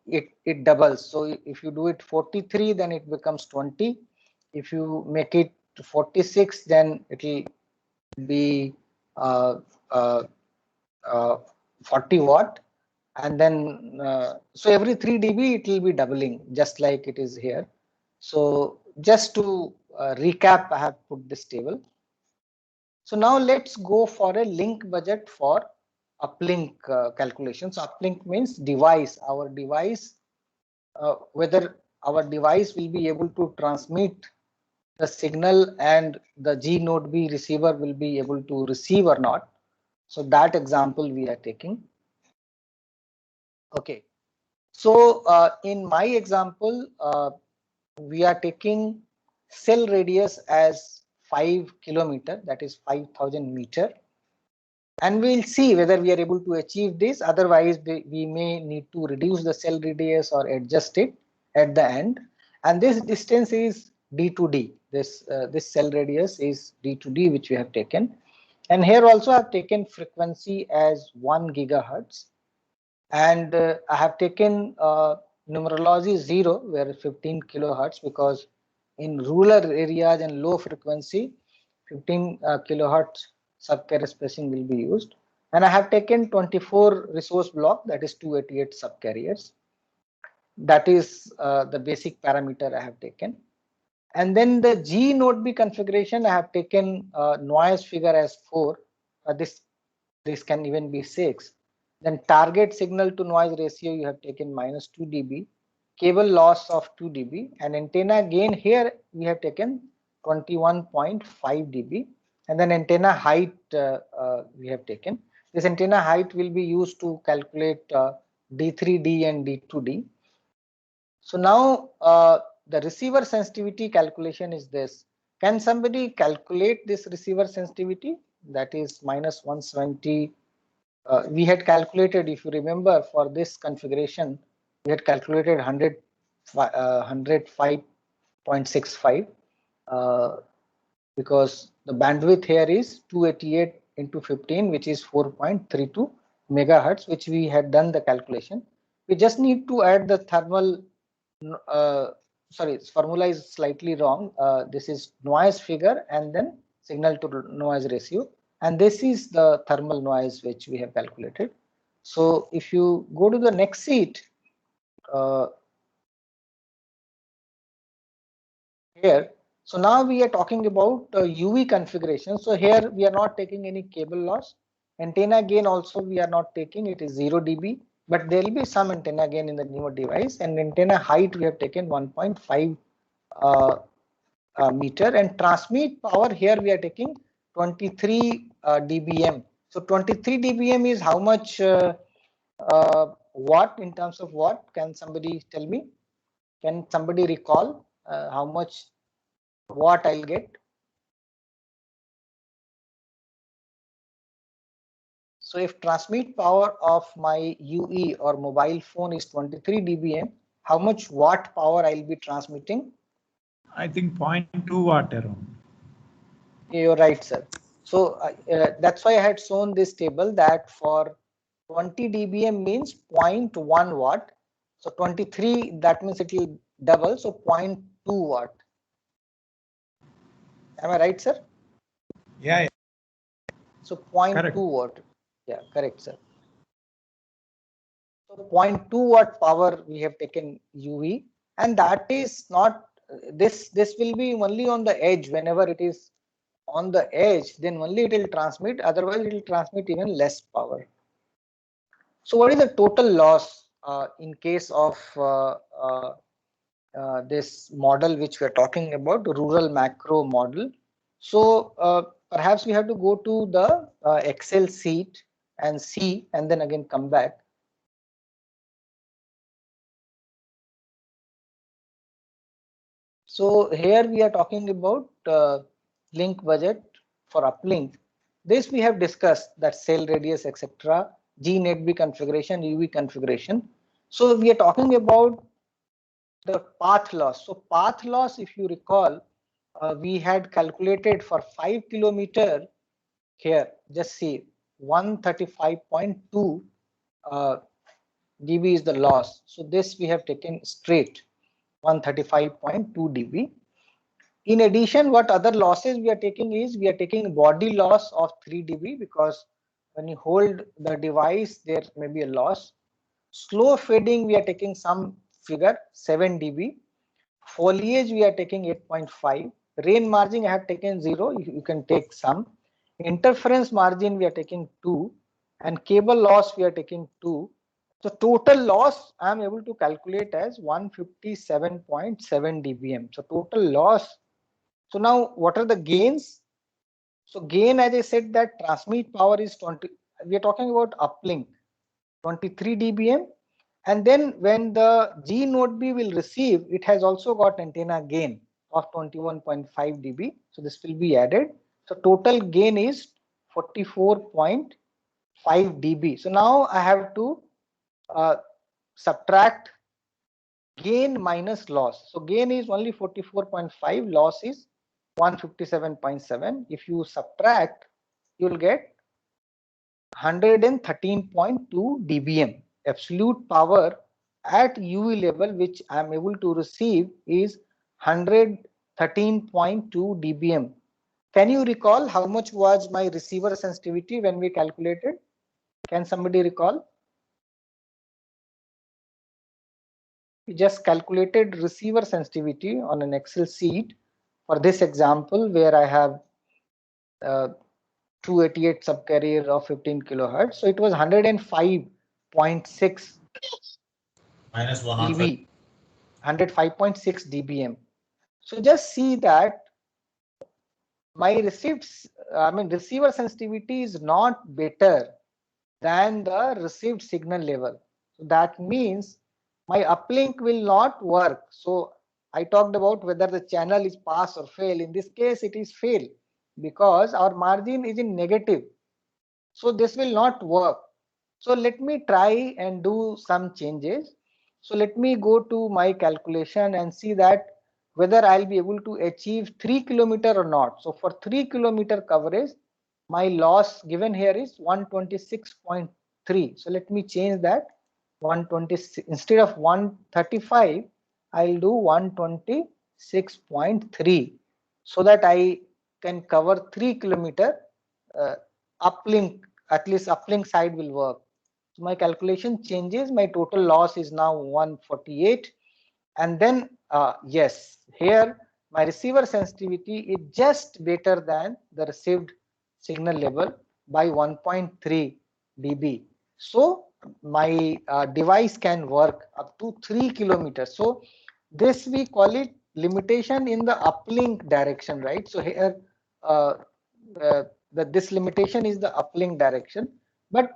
it doubles. So if you do it 43, then it becomes 20. If you make it 46, then it will be 40 watt. And then so every 3 dB it will be doubling, just like it is here. So just to recap, I have put this table. So now let's go for a link budget for uplink calculation. So uplink means device. Our device whether our device will be able to transmit the signal and the G node B receiver will be able to receive or not. So that example we are taking. Okay. So in my example, we are taking cell radius as 5 kilometer, that is 5,000 meter. And we'll see whether we are able to achieve this. Otherwise, we may need to reduce the cell radius or adjust it at the end. And this distance is D to D. This cell radius is D to D, which we have taken. And here also I've taken frequency as 1 gigahertz. And I have taken numerology 0, where 15 kilohertz, because in rural areas and low frequency, 15 kilohertz subcarrier spacing will be used. And I have taken 24 resource block, that is 288 subcarriers. That is the basic parameter I have taken. And then the G node B configuration, I have taken noise figure as 4. This can even be 6. Then target signal to noise ratio, you have taken -2 dB. Cable loss of 2 dB. And antenna gain here, we have taken 21.5 dB. And then antenna height we have taken. This antenna height will be used to calculate D3D and D2D. So now the receiver sensitivity calculation is this. Can somebody calculate this receiver sensitivity? That is -170. We had calculated, if you remember, for this configuration, we had calculated 105.65 because the bandwidth here is 288 into 15, which is 4.32 megahertz, which we had done the calculation. We just need to add the thermal, sorry, formula is slightly wrong. This is noise figure and then signal to noise ratio. And this is the thermal noise which we have calculated. So if you go to the next sheet, here, so now we are talking about UV configuration. So here we are not taking any cable loss. Antenna gain also we are not taking, it is 0 dB, but there will be some antenna gain in the newer device. And antenna height we have taken 1.5 meter, and transmit power here we are taking 23 dBm. So 23 dBm is how much watt in terms of watt? Can somebody tell me? Can somebody recall how much watt I'll get? So if transmit power of my UE or mobile phone is 23 dBm, how much watt power I'll be transmitting? I think 0.2 watt around. You're right, sir. So that's why I had shown this table that for 20 dBm means 0.1 watt. So 23, that means it will double. So 0.2 watt. Am I right, sir? Yeah. So 0.2 Correct. watt. Yeah, correct, sir. So 0.2 watt power we have taken UV, and that is not this will be only on the edge. Whenever it is on the edge, then only it will transmit, otherwise it will transmit even less power. So what is the total loss in case of this model which we are talking about, rural macro model? So perhaps we have to go to the Excel sheet and see, and then again come back. So here we are talking about link budget for uplink. This we have discussed, that cell radius, etc., G net B configuration, UV configuration. So we are talking about the path loss. So path loss, if you recall, we had calculated for 5 kilometer here. Just see 135.2 dB is the loss. So this we have taken straight 135.2 dB. In addition, what other losses we are taking is we are taking body loss of 3 dB, because when you hold the device, there may be a loss. Slow fading, we are taking some figure 7 dB. Foliage, we are taking 8.5. Rain margin, I have taken 0. You can take some. Interference margin, we are taking 2. And cable loss, we are taking 2. So total loss I am able to calculate as 157.7 dBm. So total loss. So now what are the gains? So gain, as I said, that transmit power is 20. We are talking about uplink, 23 dBm. And then when the G node B will receive, it has also got antenna gain of 21.5 dB. So this will be added. So total gain is 44.5 dB. So now I have to subtract gain minus loss. So gain is only 44.5, loss is 157.7. If you subtract, you will get 113.2 dBm. Absolute power at UV level which I am able to receive is 113.2 dBm. Can you recall how much was my receiver sensitivity when we calculated? Can somebody recall? We just calculated receiver sensitivity on an Excel sheet for this example where I have 288 subcarrier of 15 kilohertz. So it was 105.6 minus 1 dB, 105.6 dBm. So just see that my receiver sensitivity is not better than the received signal level. So that means my uplink will not work. So I talked about whether the channel is pass or fail. In this case, it is fail because our margin is in negative. So this will not work. So let me try and do some changes. So let me go to my calculation and see that whether I'll be able to achieve 3 kilometer or not. So for 3 kilometer coverage, my loss given here is 126.3. So let me change that. 126 instead of 135, I'll do 126.3 so that I can cover 3 kilometer uplink. At least uplink side will work. So my calculation changes. My total loss is now 148. And then yes, here my receiver sensitivity is just better than the received signal level by 1.3 dB. So my device can work up to 3 kilometers. So this we call it limitation in the uplink direction, right? So here this limitation is the uplink direction. But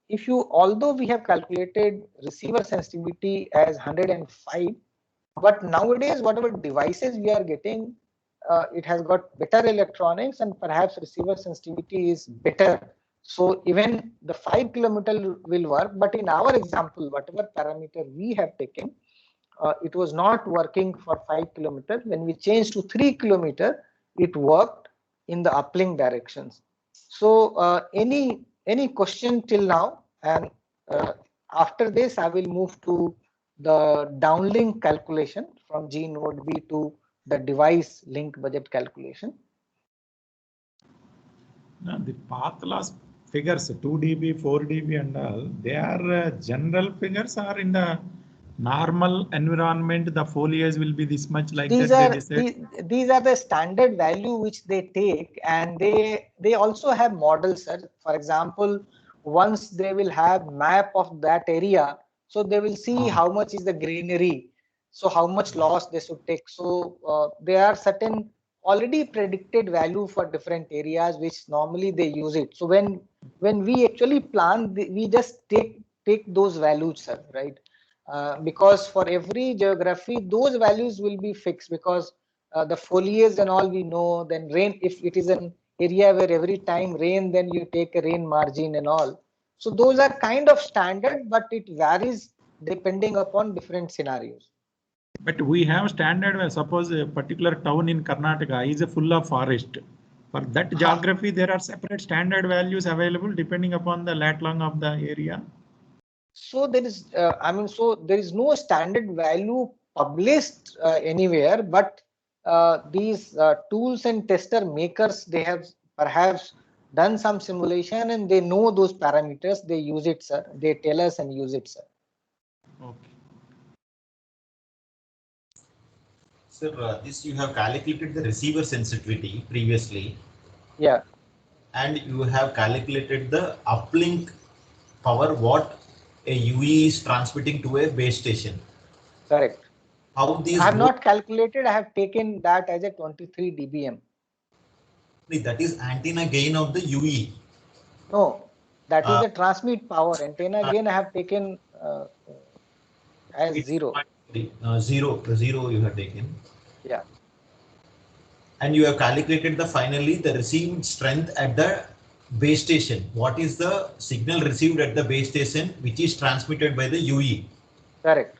if you, although we have calculated receiver sensitivity as 105, but nowadays whatever devices we are getting, it has got better electronics and perhaps receiver sensitivity is better. So even the 5 kilometer will work. But in our example, whatever parameter we have taken, it was not working for 5 kilometers. When we changed to 3 kilometer, it worked in the uplink directions. So any question till now? And after this, I will move to the downlink calculation from G node B to the device link budget calculation. Now, the path loss figures 2 dB, 4 dB and all, they are general figures, or in the normal environment the foliage will be this much, like these that are these are the standard value which they take, and they also have models, sir. For example, once they will have map of that area, so they will see how much is the greenery, so how much loss they should take. So there are certain already predicted value for different areas which normally they use it. So when we actually plan, we just take those values, sir, right? Because for every geography, those values will be fixed, because the foliage and all we know. Then rain, if it is an area where every time rain, then you take a rain margin and all. So those are kind of standard, but it varies depending upon different scenarios. But we have standard. Suppose a particular town in Karnataka is full of forest. For that geography, there are separate standard values available depending upon the lat long of the area. So there is, so there is no standard value published anywhere, but these tools and tester makers, they have perhaps done some simulation and they know those parameters. They use it, sir. They tell us and use it, sir. Okay. Sir, this you have calculated the receiver sensitivity previously. Yeah. And you have calculated the uplink power, what a UE is transmitting to a base station. Correct. How these I have both, not calculated. I have taken that as a 23 dBm. that is antenna gain of the UE. No, that is the transmit power. Antenna gain I have taken as It's 0. Zero you have taken. Yeah. And you have calculated finally the received strength at the base station. What is the signal received at the base station which is transmitted by the UE? Correct.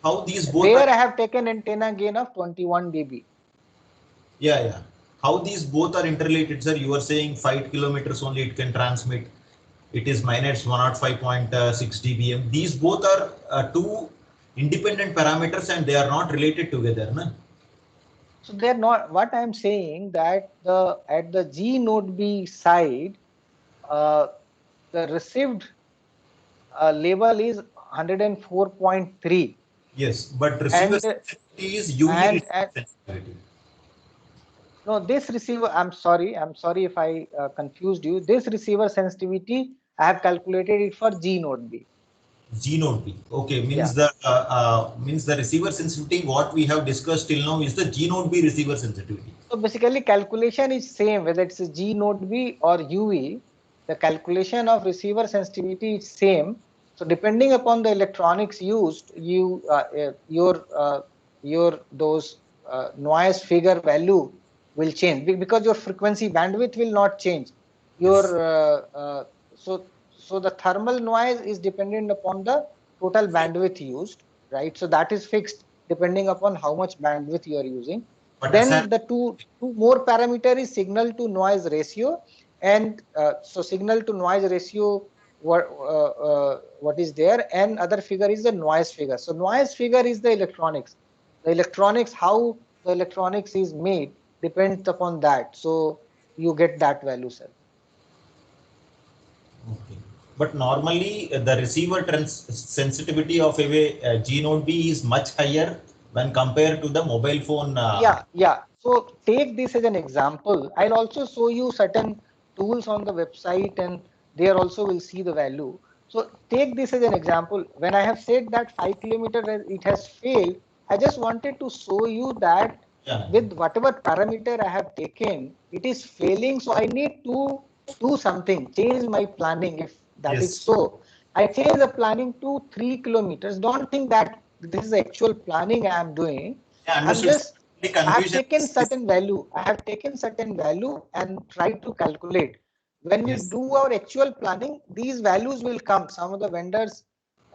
How these both There are, I have taken antenna gain of 21 dB. yeah. How these both are interrelated, sir? You are saying 5 kilometers only it can transmit. It is minus 105.6 dBm. These both are two independent parameters and they are not related together, no? So they're not. What I'm saying that at the G node B side, the received level is 104.3. Yes, but receiver sensitivity is UE sensitivity. No, this receiver, I'm sorry if I confused you. This receiver sensitivity, I have calculated it for G node B. G node B. Okay, means the receiver sensitivity what we have discussed till now is the G node B receiver sensitivity. So basically calculation is same whether it's a G node B or UE. The calculation of receiver sensitivity is same. So depending upon the electronics used, your those noise figure value will change because your frequency bandwidth will not change. Your so the thermal noise is dependent upon the total bandwidth used, right? So that is fixed depending upon how much bandwidth you are using. But then the two more parameter is signal to noise ratio, and so signal to noise ratio what is there, and other figure is the noise figure. So noise figure is the electronics. The electronics, how the electronics is made depends upon that. So you get that value, sir. Okay. But normally the receiver sensitivity of a G node B is much higher when compared to the mobile phone. Yeah. So take this as an example. I'll also show you certain tools on the website, and there also will see the value. So take this as an example. When I have said that 5 kilometers it has failed, I just wanted to show you that with whatever parameter I have taken, it is failing. So I need to do something, change my planning. If that is so, I change the planning to 3 kilometers. Don't think that this is the actual planning I am doing. I have taken certain value. I have taken certain value and tried to calculate. When we do our actual planning, these values will come. Some of the vendors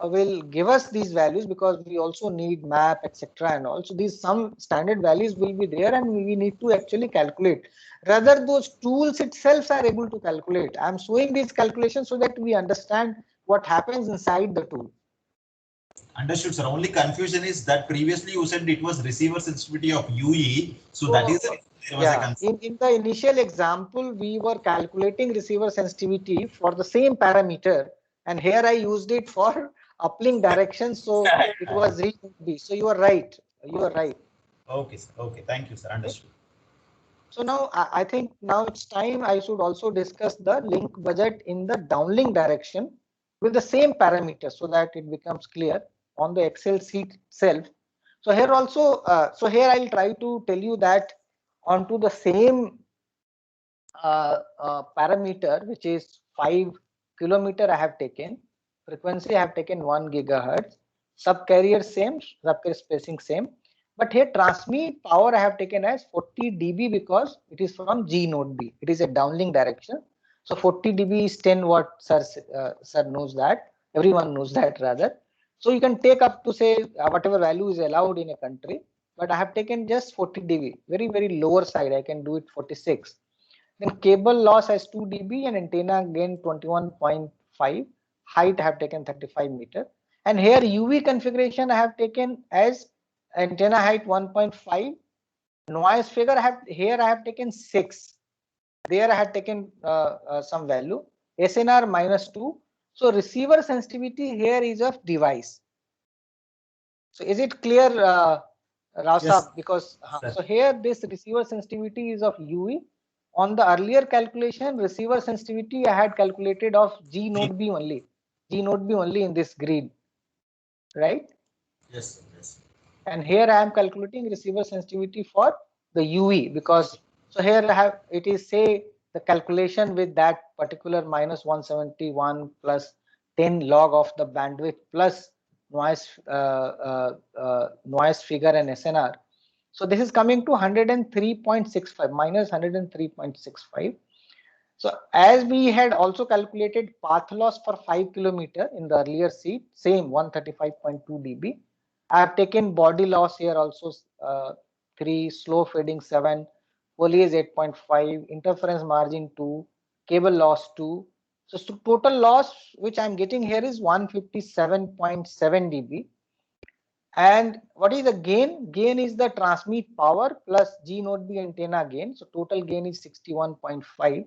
will give us these values because we also need map, etc. And also these some standard values will be there, and we need to actually calculate. Rather, those tools itself are able to calculate. I'm showing these calculations so that we understand what happens inside the tool. Understood, sir. Only confusion is that previously you said it was receiver sensitivity of UE. So that is there was a concern. In the initial example, we were calculating receiver sensitivity for the same parameter, and here I used it for uplink direction. So it was B. So you are right. You are right. Okay, sir. Okay, thank you, sir. Understood. So now I think now it's time I should also discuss the link budget in the downlink direction with the same parameter so that it becomes clear on the Excel sheet itself. So here also, so here I'll try to tell you that onto the same parameter, which is 5 kilometer I have taken, frequency I have taken 1 gigahertz, subcarrier same, subcarrier spacing same, but here transmit power I have taken as 40 dB because it is from G node B. It is a downlink direction. So 40 dB is 10 watt, sir knows that, everyone knows that rather. So you can take up to say whatever value is allowed in a country, but I have taken just 40 dB, very lower side. I can do it 46. Then cable loss as 2 dB and antenna gain 21.5. Height I have taken 35 meter. And here UV configuration I have taken as antenna height 1.5. Noise figure I have taken 6. There I had taken some value. SNR -2. So receiver sensitivity here is of device. So is it clear, Rao Saab? Because so here this receiver sensitivity is of UE. On the earlier calculation, receiver sensitivity I had calculated of G node B only. G node B only in this grid, right? Yes, sir. Yes. And here I am calculating receiver sensitivity for the UV, because so here I have, it is say the calculation with that particular minus 171 plus 10 log of the bandwidth plus noise noise figure and SNR. So this is coming to 103.65 minus 103.65. So as we had also calculated path loss for 5 kilometer in the earlier sheet, same 135.2 dB. I have taken body loss here also 3, slow fading 7, foliage 8.5, interference margin 2, cable loss 2. So total loss which I am getting here is 157.7 dB. And what is the gain? Gain is the transmit power plus G node B antenna gain. So total gain is 61.5.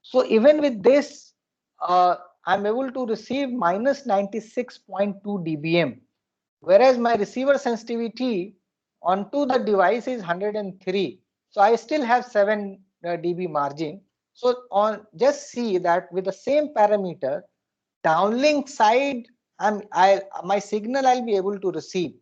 So even with this, I'm able to receive minus 96.2 dBm, whereas my receiver sensitivity onto the device is 103. So I still have 7 dB margin. So on, just see that with the same parameter, downlink side, my signal I'll be able to receive,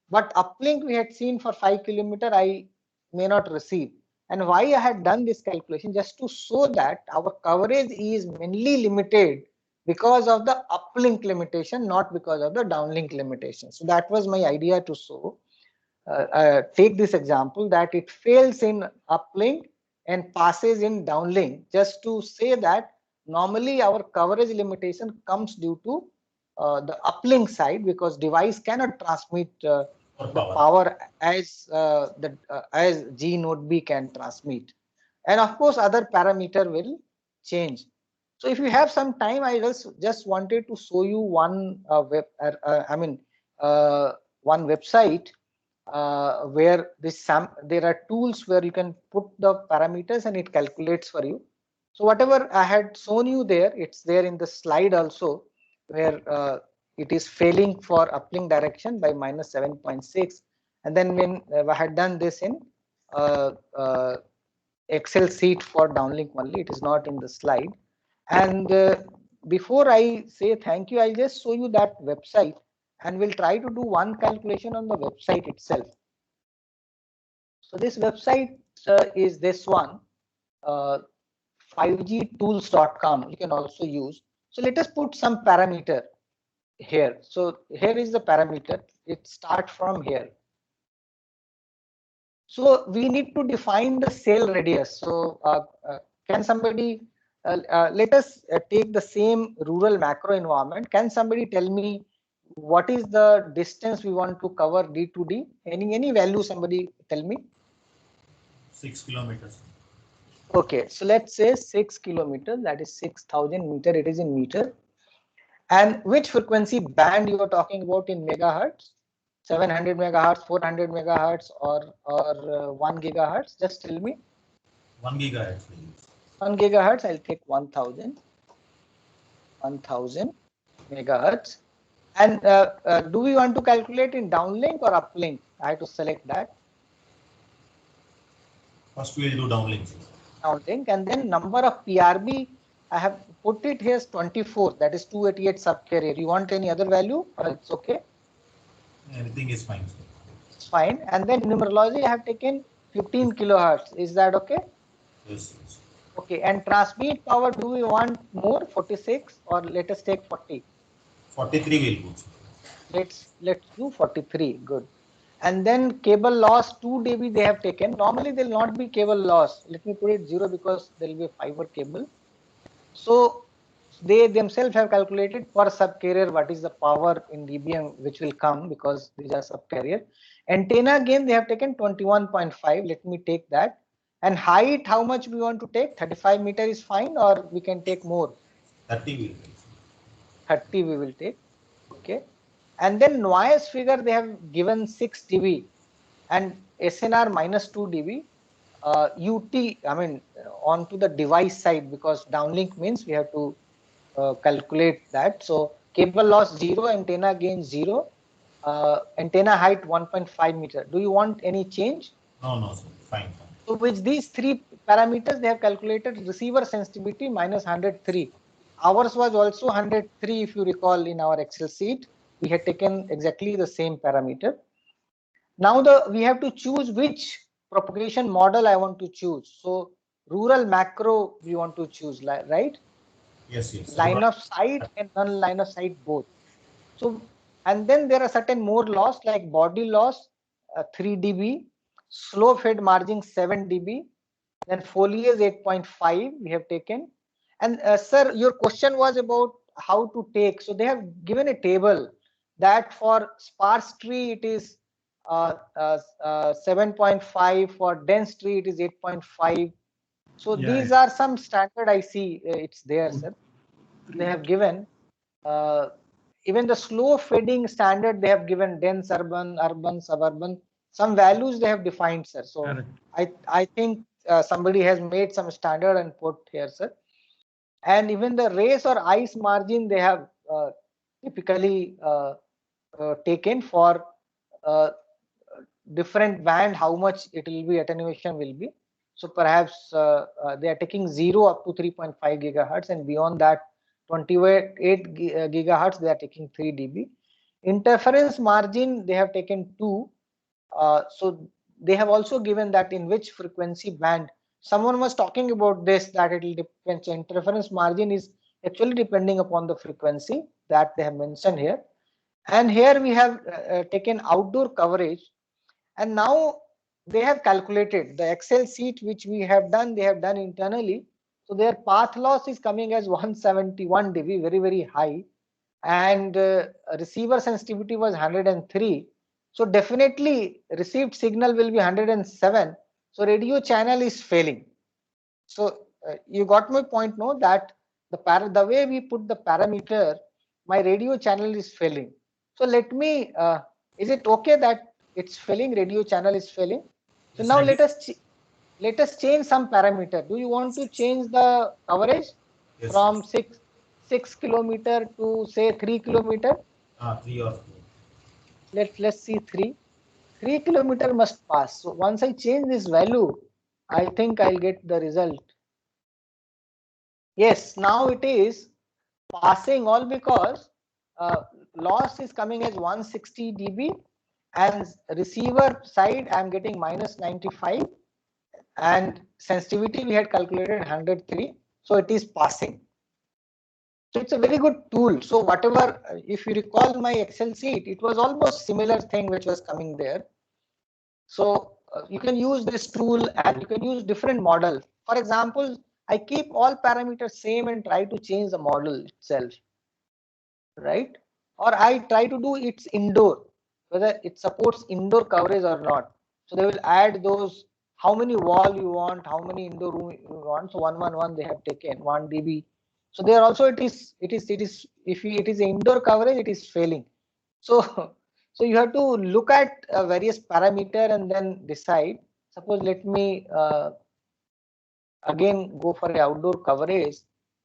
but uplink we had seen for 5 kilometer I may not receive. And why I had done this calculation, just to show that our coverage is mainly limited because of the uplink limitation, not because of the downlink limitation. So that was my idea to show, take this example that it fails in uplink and passes in downlink, just to say that normally our coverage limitation comes due to the uplink side, because device cannot transmit the power as as G node B can transmit, and of course other parameter will change. So if you have some time, I just wanted to show you one one website where there are tools where you can put the parameters and it calculates for you. So whatever I had shown you there, it's there in the slide also, where it is failing for uplink direction by minus 7.6. And then when I had done this in Excel sheet for downlink only, it is not in the slide. And before I say thank you, I'll just show you that website, and we'll try to do one calculation on the website itself. So this website is this one, 5gtools.com. You can also use. So let us put some parameter here. So here is the parameter. It starts from here. So we need to define the cell radius. So can somebody let us take the same rural macro environment. Can somebody tell me what is the distance we want to cover D to D? Any value, somebody tell me. 6 kilometers. Okay, so let's say 6 kilometers, that is 6,000 meter, it is in meter. And which frequency band you are talking about in megahertz? 700 megahertz, 400 megahertz, or 1 gigahertz? Just tell me. 1 gigahertz. 1 gigahertz, I'll take 1000 megahertz. And do we want to calculate in downlink or uplink? I have to select that. First we will do downlink. Downlink, and then number of PRB, I have put it here as 24, that is 288 subcarrier. You want any other value, or it's okay? Everything is fine. It's fine. And then numerology, I have taken 15 kilohertz. Is that okay? Yes, yes. Okay. And transmit power, do we want more, 46, or let us take 40? 43 will go. Let's do 43. Good. And then cable loss 2 dB they have taken. Normally there will not be cable loss. Let me put it 0 because there will be a fiber cable. So they themselves have calculated per subcarrier what is the power in dBm which will come, because these are subcarrier. Antenna gain they have taken 21.5. Let me take that. And height, how much we want to take? 35 meter is fine, or we can take more? 30 will take. 30 we will take. Okay. And then noise figure they have given 6 dB and SNR minus 2 dB. UT, I mean, onto the device side, because downlink means we have to calculate that. So cable loss 0, antenna gain 0, antenna height 1.5 meter. Do you want any change? No, sir. Fine. So with these three parameters, they have calculated receiver sensitivity minus 103. ours was also 103 if you recall in our Excel sheet. We had taken exactly the same parameter. Now we have to choose which propagation model I want to choose. So rural macro we want to choose, right? Yes, yes. Line of sight and non-line of sight both. So, and then there are certain more loss like body loss 3 dB, slow fade margin 7 dB, then foliage 8.5 we have taken. And sir, your question was about how to take. So they have given a table that for sparse tree it is 7.5, for dense tree it is 8.5. So Yeah, these are some standard I see it's there, sir. They have given even the slow fading standard they have given dense urban, urban, suburban, some values they have defined, sir. So correct. I think somebody has made some standard and put here, sir. And even the race or ice margin they have typically taken for different band, how much it will be, attenuation will be. So perhaps they are taking 0 up to 3.5 gigahertz, and beyond that 28 gigahertz they are taking 3 dB. Interference margin they have taken 2. So they have also given that in which frequency band. Someone was talking about this, that it will depend. So interference margin is actually depending upon the frequency that they have mentioned here. And here we have taken outdoor coverage, and now they have calculated the Excel sheet which we have done, they have done internally. So their path loss is coming as 171 dB, very, very high. And receiver sensitivity was 103. So definitely received signal will be 107. So radio channel is failing. So you got my point, no? That the way we put the parameter, my radio channel is failing. So let me, is it okay that it's failing, radio channel is failing? So Yes, now let us change some parameter. Do you want to change the coverage from 6 kilometer to say 3 kilometer? 3 or 4. Let's see 3. 3 kilometer must pass. So once I change this value, I think I'll get the result. Yes, now it is passing, all because loss is coming as 160 dB, and receiver side I'm getting minus 95, and sensitivity we had calculated 103. So it is passing. So it's a very good tool. So whatever, if you recall my Excel sheet, it was almost similar thing which was coming there. So you can use this tool and you can use different models. For example, I keep all parameters same and try to change the model itself, right? Or I try to do its indoor, whether it supports indoor coverage or not. So they will add those, how many wall you want, how many indoor room you want. So 111 they have taken 1 dB. So there also it is if it is indoor coverage, it is failing. So so you have to look at various parameter and then decide. Suppose let me again go for a outdoor coverage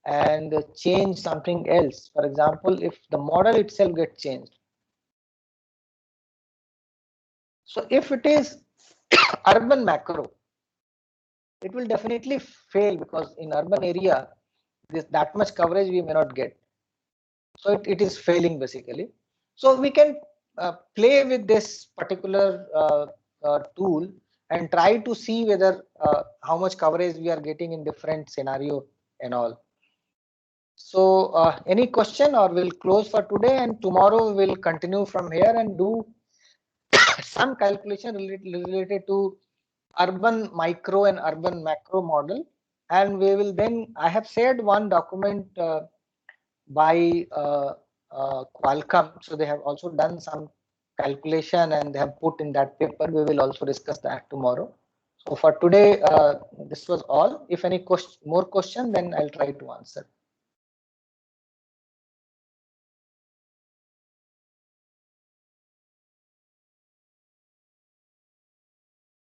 and change something else. For example, if the model itself gets changed. So if it is urban macro, it will definitely fail, because in urban area, that much coverage we may not get. So it is failing basically. So we can play with this particular tool and try to see whether how much coverage we are getting in different scenario and all. So any question, or we'll close for today, and tomorrow we'll continue from here and do some calculation related to urban micro and urban macro model. And we will then, I have shared one document by Qualcomm. So they have also done some calculation and they have put in that paper. We will also discuss that tomorrow. So for today, this was all. If any more question, then I'll try to answer.